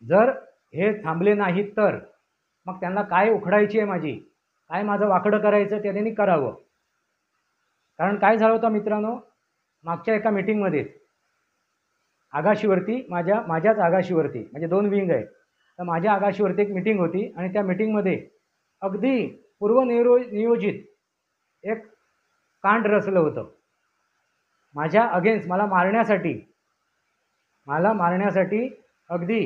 जर हे थांबले नाहीत तर मग त्यांना काय उखडायची आहे माझी, काय माझं वाकडं करायचं ते त्यांनी करावं. कारण काय झालं होतं मित्रांनो, मागच्या एका मीटिंगमध्ये आगाशीवरती, माझ्याच आगाशीवरती, म्हणजे 2 विंग आहेत, तर माझ्या आगाशीवरती एक मीटिंग होती आणि त्या मीटिंगमध्ये अगदी पूर्वनियोजित एक कांड रचलं होतं. माझ्या अगेन्स्ट मला मारण्यासाठी अगदी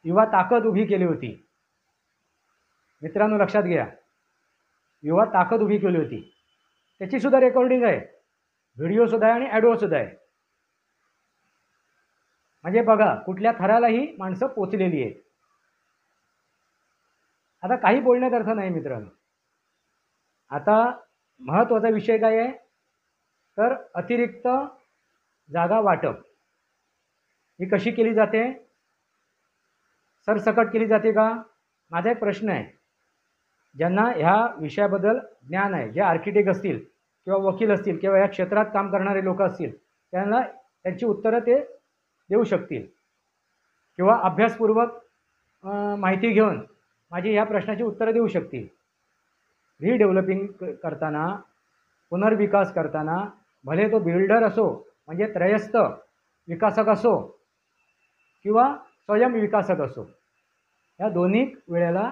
युवा ताकद उभी केली होती. मित्रांनो लक्षात घ्या, युवा ताकद उभी केली होती. त्याचीसुद्धा रेकॉर्डिंग आहे, व्हिडिओसुद्धा आहे आणि ऑडिओसुद्धा आहे. म्हणजे बघा कुठल्या थरालाही माणसं पोचलेली आहेत. आता काही बोलण्यात अर्थ नाही मित्रांनो. आता महत्त्वाचा विषय काय आहे तर अतिरिक्त जागा वाटप ही कशी केली जाते, सरसकट केली जाते का? माझा एक प्रश्न आहे. ज्यांना ह्या विषयाबद्दल ज्ञान आहे, जे आर्किटेक्ट असतील किंवा वकील असतील किंवा या क्षेत्रात काम करणारे लोक असतील, त्यांना त्यांची उत्तरं ते देऊ शकतील किंवा अभ्यासपूर्वक माहिती घेऊन माझी ह्या प्रश्नाची उत्तरं देऊ शकतील. रिडेव्हलपिंग करताना, पुनर्विकास करताना, भले तो बिल्डर असो म्हणजे त्रयस्थ विकासक असो किंवा स्वयंविकासक असो, या दोन्ही वेळेला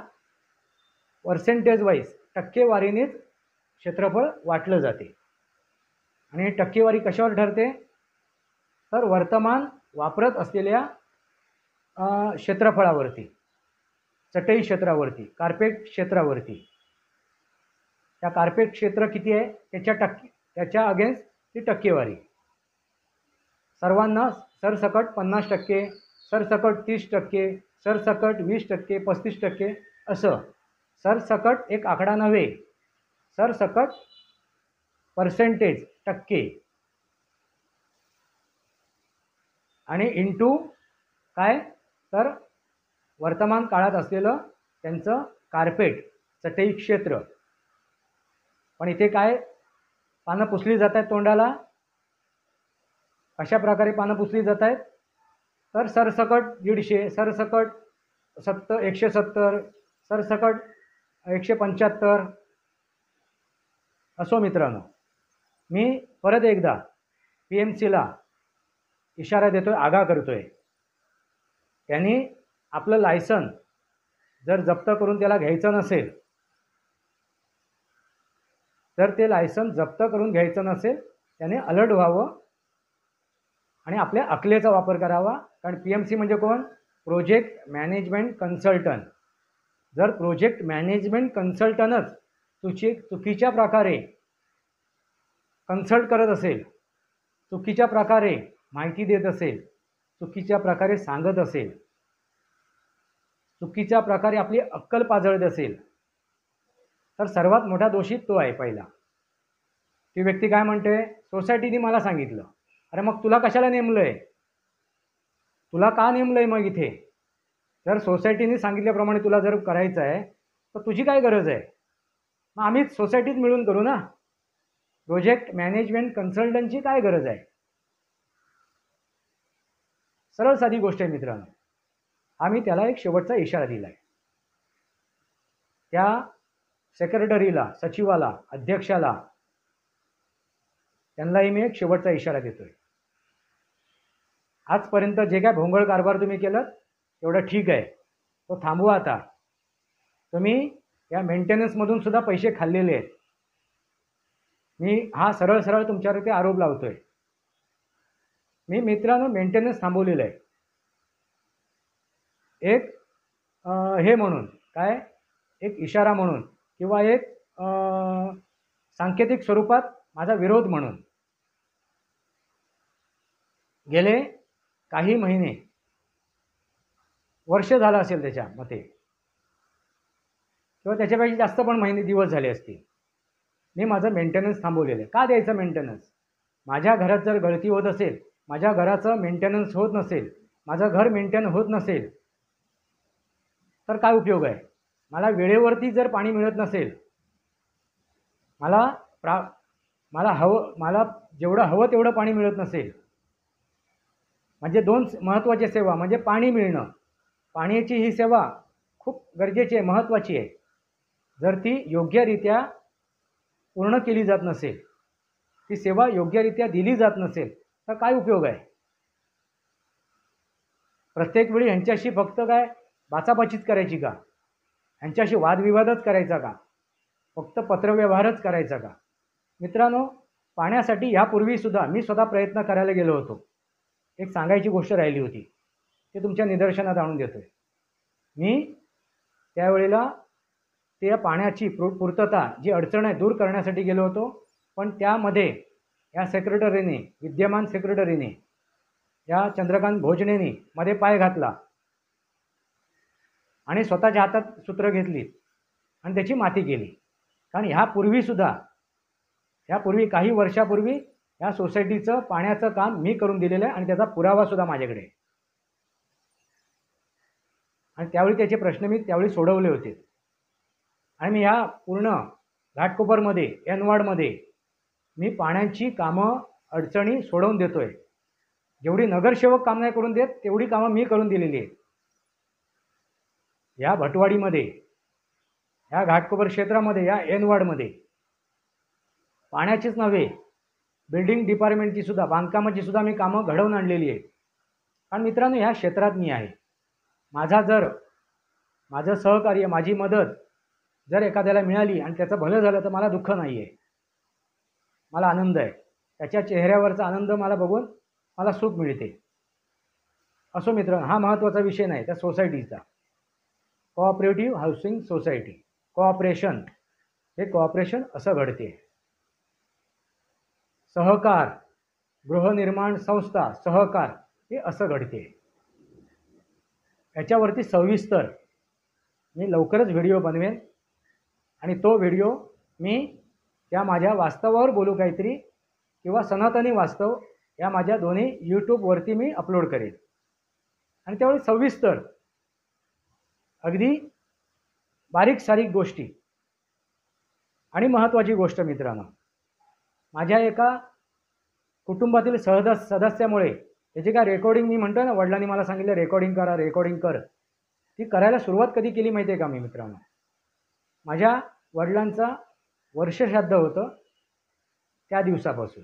पर्सेंटेज वाईज टक्केवारीनेच क्षेत्रफळ वाटलं जाते. आणि टक्केवारी कशावर ठरते तर वर्तमान वापरत असलेल्या क्षेत्रफळावरती. चटई क्षेत्रावरती, कार्पेट क्षेत्रावरती. त्या कार्पेट क्षेत्र किती आहे त्याच्या अगेन्स्ट ती टक्केवारी. सर्वांना सरसकट 50%, सरसकट 30%, सरसकट 20%, 35%, असं. सरसकट एक आकडा नव्हे, सरसकट पर्सेंटेज, टक्के, आणि इंटू काय तर वर्तमान काळात असलेलं त्यांचं कार्पेट, चटई क्षेत्र. पण इथे काय पानं पुसली जात आहेत तोंडाला. अशा प्रकारे पानं पुसली जात आहेत. तर सरसकट 150, सरसकट 170, सरसकट 175. असो मित्रांनो, मी परत एकदा PMCला इशारा देतोय, आगाह करतोय. त्यांनी आपलं लायसन जर जप्त करून त्याला घ्यायचं नसेल, तर ते लायसन जप्त करून घ्यायचं नसेल, त्याने अलर्ट व्हावं आणि आपल्या अकलेचा वापर करावा. कारण PMC म्हणजे कोण? Project management consultant. जर प्रोजेक्ट मॅनेजमेंट कन्सल्टंटच चुकीच्या प्रकारे कन्सल्ट करत असेल, चुकीच्या प्रकारे माहिती देत असेल, चुकीच्या प्रकारे सांगत असेल, चुकीच्या प्रकारे आपली अक्कल पाजळत असेल, तर सर्वात मोठा दोषी तो आहे पहिला. ती व्यक्ती काय म्हणते? सोसायटीने मला सांगितलं. अरे मग तुला कशाला नेमलंय? तुला का नेमलंय मग इथे? जर सोसायटीने सांगितल्याप्रमाणे तुला जर करायचं आहे तर तुझी काय गरज आहे? मग आम्हीच सोसायटीत मिळून करू ना. प्रोजेक्ट मॅनेजमेंट कन्सल्टंटची काय गरज आहे? सरळ साधी गोष्ट आहे मित्रांनो. आम्ही त्याला एक शेवटचा इशारा दिला आहे. त्या सेक्रेटरीला, सचिवाला, अध्यक्षाला, त्यांनाही मी एक शेवटचा इशारा देतोय. आजपर्यंत जे काय भोंगळ कारभार तुम्ही केलं एवढं ठीक आहे, तो थांबवा आता. तुम्ही या मेंटेनन्समधून सुद्धा पैसे खाल्लेले आहेत. मी हा सरळ सरळ तुमच्यावरती आरोप लावतोय. मी मित्रांनो मेंटेनन्स थांबवलेलं आहे. एक हे म्हणून काय, एक इशारा म्हणून किंवा एक सांकेतिक स्वरूपात माझा विरोध म्हणून. गेले काही महिने, वर्ष झालं असेल त्याच्या मते, किंवा त्याच्यापेक्षा जास्त पण महिने, दिवस झाले असतील, मी माझं मेंटेनन्स थांबवलेलं आहे. का द्यायचं मेंटेनन्स? माझ्या घरात जर गळती होत असेल, माझ्या घराचं मेंटेनन्स होत नसेल, माझं घर मेंटेन होत नसेल, तर काय उपयोग आहे? मला वेळेवरती जर पाणी मिळत नसेल, मला जेवढं हवं तेवढं पाणी मिळत नसेल, म्हणजे दोन महत्त्वाच्या सेवा म्हणजे पाणी मिळणं, पाण्याची ही सेवा खूप गरजेची आहे, महत्त्वाची आहे. जर ती योग्यरित्या पूर्ण केली जात नसेल, ती सेवा योग्यरित्या दिली जात नसेल, तर काय उपयोग आहे? प्रत्येक वेळी ह्यांच्याशी फक्त काय बाचाबाचीच करायची का? ह्यांच्याशी वादविवादच करायचा का? फक्त पत्रव्यवहारच करायचा का? मित्रांनो, पाण्यासाठी यापूर्वीसुद्धा मी स्वतः प्रयत्न करायला गेलो होतो. एक सांगायची गोष्ट राहिली होती, ते तुमच्या निदर्शनात आणून देतोय. मी त्यावेळेला त्या पाण्याची पूर्तता जी अडचण आहे दूर करण्यासाठी गेलो होतो. पण त्यामध्ये या सेक्रेटरीने, विद्यमान सेक्रेटरीने, या चंद्रकांत भोजनेनी मध्ये पाय घातला आणि स्वतःच्या हातात सूत्र घेतली आणि त्याची माती केली. कारण ह्यापूर्वी काही वर्षापूर्वी या सोसायटीचं पाण्याचं काम मी करून दिलेलं आहे आणि त्याचा पुरावासुद्धा माझ्याकडे आहे. आणि त्यावेळी त्याचे प्रश्न मी त्यावेळी सोडवले होते. आणि मी ह्या पूर्ण घाटकोपरमध्ये, एनवार्डमध्ये मी पाण्याची कामं, अडचणी सोडवून देतोय. जेवढी नगरसेवक काम नाही करून देत तेवढी कामं मी करून दिलेली आहेत. या भटवाडीमध्ये, या घाटकोपर क्षेत्रामध्ये, या एनवार्डमध्ये पाण्याचीच नव्हे, बिल्डिंग डिपार्टमेंटची सुद्धा, बांधकामाची सुद्धा मी कामं घडवून आणलेली आहेत. कारण मित्रांनो, ह्या क्षेत्रात मी आहे. माझं सहकार्य, माझी मदत जर एखाद्याला मिळाली आणि त्याचं भलं झालं तर मला दुःख नाही आहे, मला आनंद आहे. त्याच्या चेहऱ्यावरचा आनंद मला बघून मला सुख मिळते. असो मित्रांनो, हा महत्त्वाचा विषय नाही त्या सोसायटीचा. कोऑपरेटिव्ह हाऊसिंग सोसायटी, कोऑपरेशन, हे कोऑपरेशन असं घडते. सहकार, गृहनिर्माण संस्था, सहकार, हे असं घडते. याच्यावरती सविस्तर मी लवकरच व्हिडिओ बनवेन आणि तो व्हिडिओ मी त्या माझ्या वास्तवावर बोलू काहीतरी किंवा सनातनी वास्तव या माझ्या दोन्ही यूट्यूबवरती मी अपलोड करेन. आणि त्यावेळी सविस्तर अगदी बारीक सारीक गोष्टी. आणि महत्त्वाची गोष्ट मित्रांनो, माझ्या एका कुटुंबातील सदस्यामुळे त्याची काय रेकॉर्डिंग, मी म्हणतो ना वडिलांनी मला सांगितलं रेकॉर्डिंग करा, रेकॉर्डिंग कर, ती करायला सुरुवात कधी केली माहिती आहे का मी मित्रांनो? माझ्या वडिलांचा वर्षश्राद्ध होतं त्या दिवसापासून.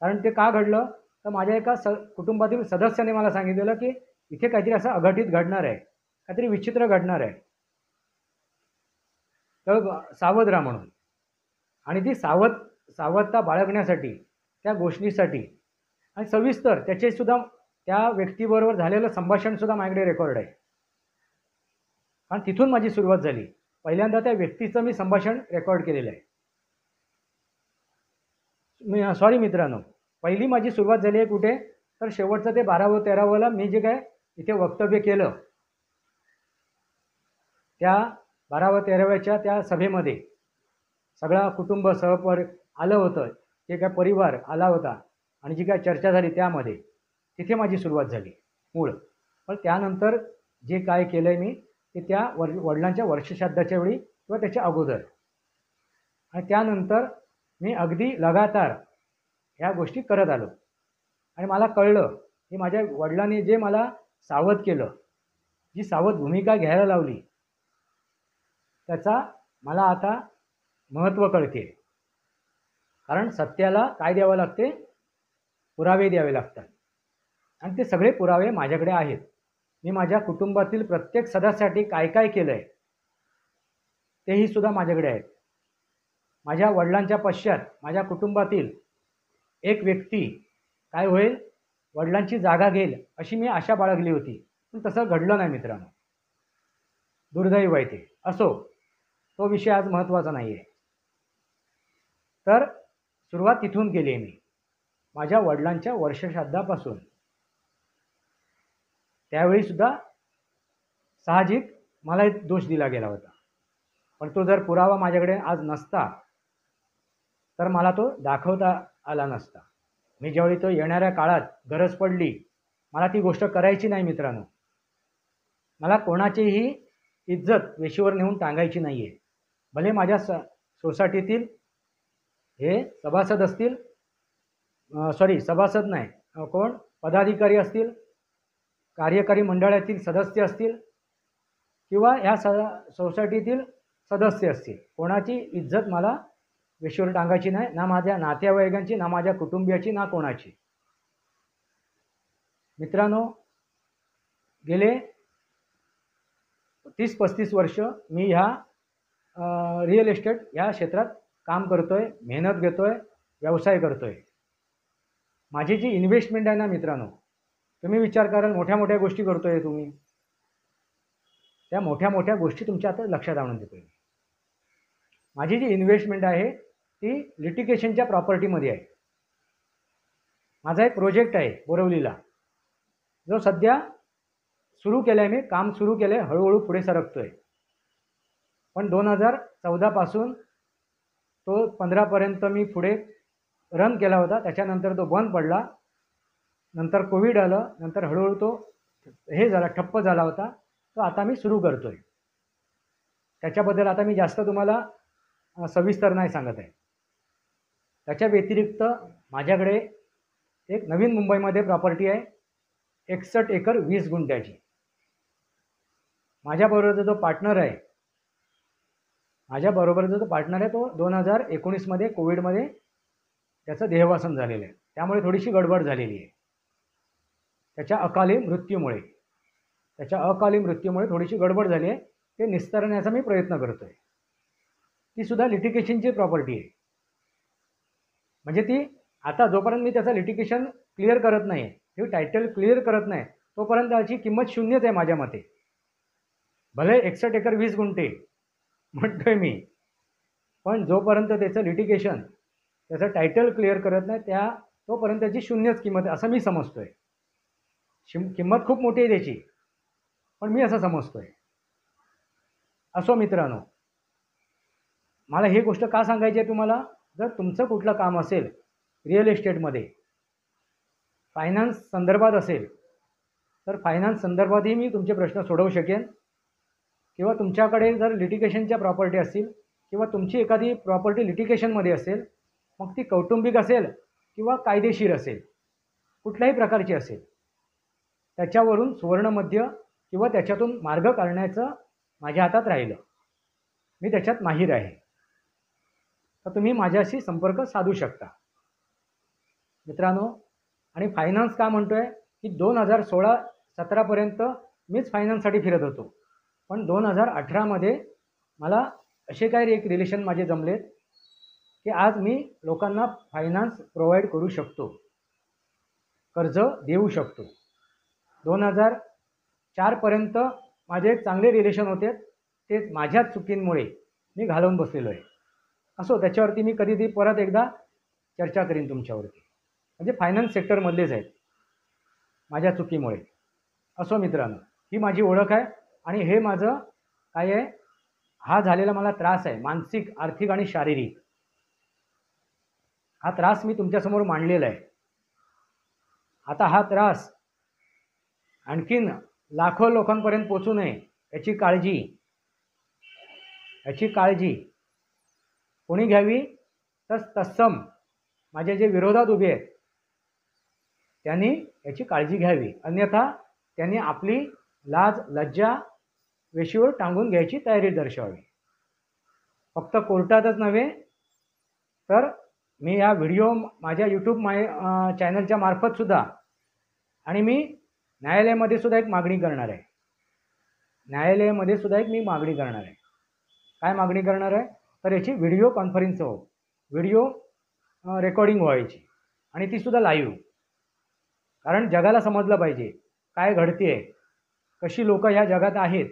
कारण ते का घडलं तर माझ्या एका कुटुंबातील सदस्याने मला सांगितलेलं की इथे काहीतरी असं अघटित घडणार आहे, काहीतरी विचित्र घडणार आहे, तर सावध राहा म्हणून. आणि ती सावधता बाळगण्यासाठी, त्या गोष्टीसाठी आणि सविस्तर त्याचेसुद्धा त्या व्यक्तीबरोबर झालेलं संभाषणसुद्धा माझ्याकडे रेकॉर्ड आहे. कारण तिथून माझी सुरुवात झाली. पहिल्यांदा त्या व्यक्तीचं मी संभाषण रेकॉर्ड केलेलं आहे. सॉरी मित्रांनो, पहिली माझी सुरुवात झाली आहे कुठे, तर शेवटचं ते 12व 13वला मी जे काय इथे वक्तव्य केलं, त्या 12व 13व्याच्या त्या सभेमध्ये सगळा कुटुंब सहपर आलं होतं, जे काय परिवार आला होता आणि जी काय चर्चा झाली त्यामध्ये, तिथे माझी सुरुवात झाली मूळ. पण त्यानंतर जे काय केलं आहे मी ते त्या वडिलांच्या वर्षश्राद्धाच्या वेळी किंवा त्याच्या अगोदर, आणि त्यानंतर मी अगदी लगातार ह्या गोष्टी करत आलो. आणि मला कळलं की माझ्या वडिलांनी जे मला सावध केलं, जी सावध भूमिका घ्यायला लावली, त्याचा मला आता महत्त्व कळते. कारण सत्याला काय द्यावं लागते, पुरावे द्यावे लागतात. आणि ते सगळे पुरावे माझ्याकडे आहेत. मी माझ्या कुटुंबातील प्रत्येक सदस्यासाठी काय काय केलं आहे तेही सुद्धा माझ्याकडे आहेत. माझ्या वडिलांच्या पश्चात माझ्या कुटुंबातील एक व्यक्ती काय होईल, वडिलांची जागा घेईल अशी मी आशा बाळगली होती, पण तसं घडलं नाही मित्रांनो. दुर्दैव आहे ते. असो, तो विषय आज महत्त्वाचा नाही आहे. तर सुरुवात तिथून केली आहे मी, माझ्या वडिलांच्या वर्षश्राद्धापासून. त्यावेळीसुद्धा साहजिक मला एक दोष दिला गेला होता, पण तो जर पुरावा माझ्याकडे आज नसता तर मला तो दाखवता आला नसता. मी ज्यावेळी तो येणाऱ्या काळात गरज पडली, मला ती गोष्ट करायची नाही मित्रांनो. मला कोणाचीही इज्जत वेशीवर नेऊन टांगायची नाही आहे. भले माझ्या सोसायटीतील हे सभासद असतील, सभासद नाही, कोण पदाधिकारी असतील, कार्यकारी मंडळातील सदस्य असतील किंवा ह्या सोसायटीतील सदस्य असतील, कोणाची इज्जत मला वेशीवर टांगायची नाही, ना माझ्या नातेवाईकांची, ना माझ्या कुटुंबियाची, ना कोणाची. मित्रांनो, गेले 30-35 वर्ष मी ह्या रिअल एस्टेट ह्या क्षेत्रात काम करतोय, मेहनत घेतोय, व्यवसाय करतोय. माझी जी इन्व्हेस्टमेंट आहे ना मित्रांनो, तुम्ही विचार कराल मोठ्या मोठ्या गोष्टी करतोय तुम्ही, त्या मोठ्या मोठ्या गोष्टी तुमच्या आता लक्षात आणून देतोय. माझी जी इन्व्हेस्टमेंट आहे ती लिटिगेशनच्या प्रॉपर्टीमध्ये आहे. माझा एक प्रोजेक्ट आहे बोरवलीला, जो सध्या सुरू केला आहे, मी काम सुरू केलं आहे, हळूहळू पुढे सरकतोय. पण 2014 पासून तो 15पर्यंत मी पुढे रन केला होता. त्याच्यानंतर तो बंद पडला, नंतर कोविड आलं, नंतर हळूहळू तो हे झाला, ठप्प झाला होता. तो आता मी सुरू करतोय. त्याच्याबद्दल आता मी जास्त तुम्हाला सविस्तर नाही सांगत आहे. त्याच्या व्यतिरिक्त माझ्याकडे एक नवीन मुंबईमध्ये प्रॉपर्टी आहे, 61 एकर 20 गुंठ्याची. माझ्याबरोबरचा जो पार्टनर आहे, तो 2019मध्ये कोविडमध्ये त्याचं देहवासन झालेलं आहे. त्यामुळे थोडीशी गडबड झालेली आहे. त्याच्या अकाली मृत्यूमुळे थोडीशी गडबड झाली आहे. ते निस्तरण्याचा मी प्रयत्न करतो आहे. ती सुद्धा लिटिगेशनची प्रॉपर्टी आहे. म्हणजे ती आता जोपर्यंत मी त्याचं लिटिगेशन क्लिअर करत नाही, हे टायटल क्लिअर करत नाही, तोपर्यंत त्याची किंमत शून्यच आहे माझ्या मते. भले 61 एकर 20 गुंठे म्हणतोय मी, पण जोपर्यंत त्याचं लिटिगेशन त्याचं टायटल क्लिअर करत नाही तोपर्यंत त्याची शून्यच किंमत आहे असं मी समजतोय. किंमत खूप मोठी आहे त्याची, पण मी असं समजतोय. असो मित्रांनो, मला ही गोष्ट का सांगायची आहे तुम्हाला, जर तुमचं कुठलं काम असेल रिअल एस्टेटमध्ये, फायनान्स संदर्भात असेल, तर फायनान्स संदर्भातही मी तुमचे प्रश्न सोडवू शकेन. किंवा तुमच्याकडे जर लिटिगेशनच्या प्रॉपर्टी असतील किंवा तुमची एखादी प्रॉपर्टी लिटिगेशनमध्ये असेल, मग ती कौटुंबिक असेल किंवा कायदेशीर असेल, कुठल्याही प्रकारची असेल, त्याच्यावरून सुवर्णमध्य किंवा त्याच्यातून मार्ग काढण्याचं माझ्या हातात राहिलं, मी त्याच्यात माहीर आहे, तर तुम्ही माझ्याशी संपर्क साधू शकता मित्रांनो. आणि फायनान्स का म्हणतोय की 2016-17पर्यंत मीच फायनान्ससाठी फिरत होतो, पण 2018मध्ये मला असे काय एक रिलेशन माझे जमलेत की आज मी लोकांना फायनान्स प्रोव्हाइड करू शकतो, कर्ज देऊ शकतो. 2004पर्यंत माझे एक चांगले रिलेशन होते, तेच माझ्या चुकींमुळे मी घालवून बसलेलो आहे. असो, त्याच्यावरती मी कधीतरी परत एकदा चर्चा करीन तुमच्यावरती. म्हणजे फायनान्स सेक्टरमधलेच आहेत माझ्या चुकीमुळे. असो मित्रांनो, ही माझी ओळख आहे आणि हे माझं काय आहे, हा झालेला मला त्रास आहे, मानसिक, आर्थिक आणि शारीरिक. हा त्रास मी तुमच्यासमोर मांडलेला आहे. आता हा त्रास आणखीन लाखो लोकांपर्यंत पोचू नये याची काळजी कोणी घ्यावी, तर तत्सम माझे जे विरोधात उभे आहेत त्यांनी याची काळजी घ्यावी. अन्यथा त्यांनी आपली लाज लज्जा वेशीवर टांगून घ्यायची तयारी दर्शवावी. फक्त कोर्टातच नव्हे, तर मी या व्हिडिओ माझ्या यूट्यूब चॅनलच्या मार्फतसुद्धा, आणि मी न्यायालयामध्ये सुद्धा एक मागणी करणार आहे. काय मागणी करणार आहे, तर याची व्हिडिओ कॉन्फरन्स व्हिडिओ रेकॉर्डिंग व्हायची, आणि तीसुद्धा लाईव्ह. कारण जगाला समजलं पाहिजे काय घडते आहे, कशी लोक ह्या जगात आहेत,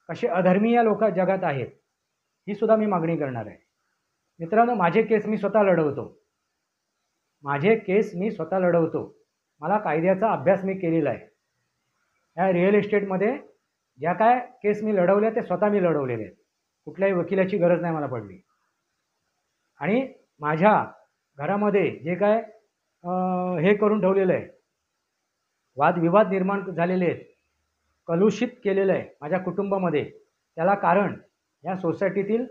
कसे अधर्मीय लोक जगात आहेत, ही सुद्धा मी मागणी करणार आहे. मित्रांनो, माझे केस मी स्वतः लढवतो. मला कायद्याचा अभ्यास मी केलेला आहे. या रिअल एस्टेटमध्ये ज्या काय केस मी लढवल्या ते स्वतः मी लढवलेले आहेत. कुठल्याही वकिलाची गरज नाही मला पडली. आणि माझ्या घरामध्ये जे काय हे करून ठेवलेलं आहे, वादविवाद निर्माण झालेले आहेत, कलुषित केलेलं आहे माझ्या कुटुंबामध्ये, त्याला कारण या सोसायटीतील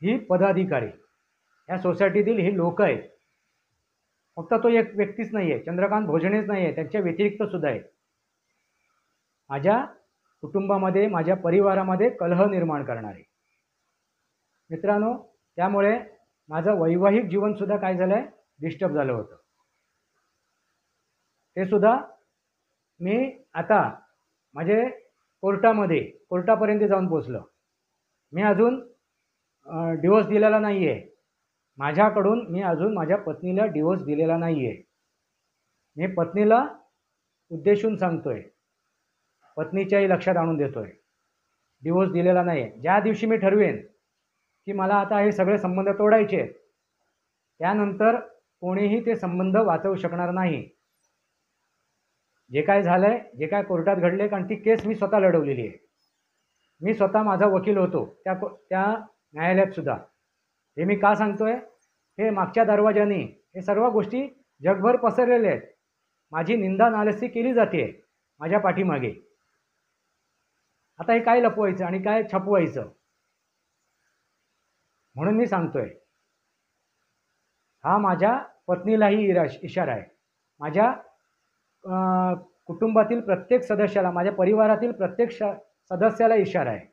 ही पदाधिकारी, या सोसायटीतील ही लोक आहेत. फक्त तो एक व्यक्तीच नाही आहे, चंद्रकांत भोजनेच नाही आहे, त्यांच्या व्यतिरिक्त सुद्धा आहे. माझ्या कुटुंबामध्ये, माझ्या परिवारामध्ये कलह निर्माण करणारे मित्रांनो. त्यामुळे माझं वैवाहिक जीवनसुद्धा काय झालं आहे, डिस्टर्ब झालं होतं. ते सुद्धा मी आता माझे कोर्टापर्यंत जाऊन पोचलं. मी अजून डिवोर्स दिलेला नाही आहे. माझ्याकडून मी अजून माझ्या पत्नीला डिवोर्स दिलेला नाही आहे. मी पत्नीला उद्देशून सांगतोय, पत्नीच्याही लक्षात आणून देतोय, डिवोर्स दिलेला नाही आहे. ज्या दिवशी मी ठरवेन की मला आता हे सगळे संबंध तोडायचे आहेत, त्यानंतर कोणीही ते संबंध वाचवू शकणार नाही. जे काय झालं आहे, जे काय कोर्टात घडले, कारण ती केस मी स्वतः लढवलेली आहे. मी स्वतः माझा वकील होतो त्या न्यायालयात सुद्धा. हे मी का सांगतोय, हे मागच्या दरवाजाने हे सर्व गोष्टी जगभर पसरलेल्या आहेत. माझी निंदा नालस्ती केली जाते माझ्या पाठीमागे. आता हे काय लपवायचं आणि काय छपवायचं, म्हणून मी सांगतोय. हा माझ्या पत्नीलाही इशारा आहे, माझ्या कुटुंबातील प्रत्येक सदस्याला, माझ्या परिवारातील प्रत्येक सदस्याला इशारा आहे.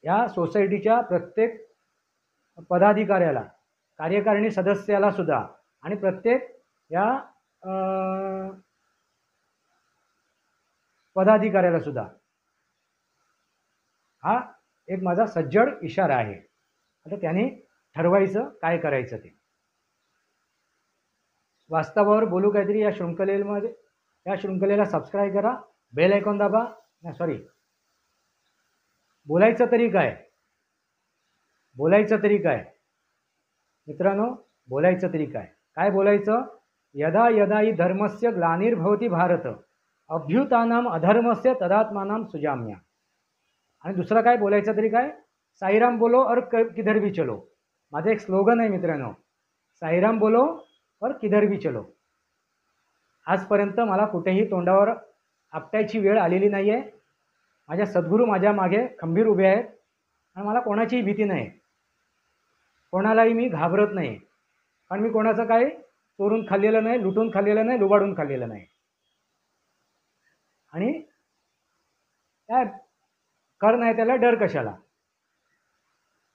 या सोसायटीच्या प्रत्येक पदाधिकाऱ्याला, कार्यकारिणी सदस्याला सुद्धा, आणि प्रत्येक या पदाधिकाऱ्याला सुद्धा हा एक माझा सज्जड इशारा आहे. आता त्याने ठरवायचं काय करायचं ते. वास्तवावर बोलू काहीतरी या शृंखलेमध्ये. या शृंखलेला सबस्क्राईब करा, बेल आयकॉन दाबा, बोलायचं तरी काय? बोलायचं तरी काय मित्रांनो? बोलायचं तरी काय? काय बोलायचं? यदा यदा हि धर्मस्य ग्लानिर्भवति भारत अभ्युतानाम अधर्मस्य तदात्मानाम सुजाम्या. आणि दुसरं काय बोलायचं तरी काय? साईराम बोलो और किधर भी चलो. माझं एक स्लोगन आहे मित्रांनो, साईराम बोलो और किधर भी चलो. आजपर्यंत मला कुठेही तोंडावर आपटायची वेळ आलेली नाही आहे. माझ्या सद्गुरू माझ्या मागे खंबीर उभे आहेत आणि मला कोणाचीही भीती नाही. कोणालाही मी घाबरत नाही, कारण मी कोणाचं काय चोरून खाल्लेलं नाही, लुटून खाल्लेलं नाही, लुबाडून खाल्लेलं नाही. आणि काय कर नाही त्याला डर कशाला?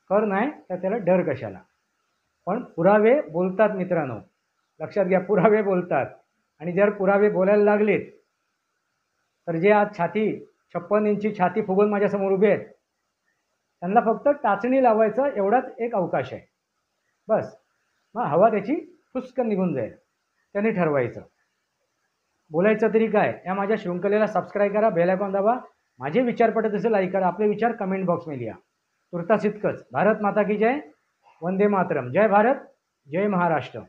कर नाही तर त्याला डर कशाला? पण पुरावे बोलतात मित्रांनो, लक्षात घ्या, पुरावे बोलतात. आणि जर पुरावे बोलायला लागलेत तर जे आज 56 इंची छाती फुगवून माझ्यासमोर उभे आहेत त्यांना फक्त टाचणी लावायचं एवढाच एक अवकाश आहे, बस. मग हवा त्याची फुसकन निघून जाईल, त्याने ठरवायचं. बोलायचं तरी काय या माझ्या शृंखलेला सबस्क्राईब करा, बेल आयकॉन दाबा. माझे विचार पटत असेल लाईक करा, आपले विचार कमेंट बॉक्समध्ये लिहा. तुर्तास इतकंच. भारत माता की जय. वंदे मातरम. जय भारत, जय महाराष्ट्र.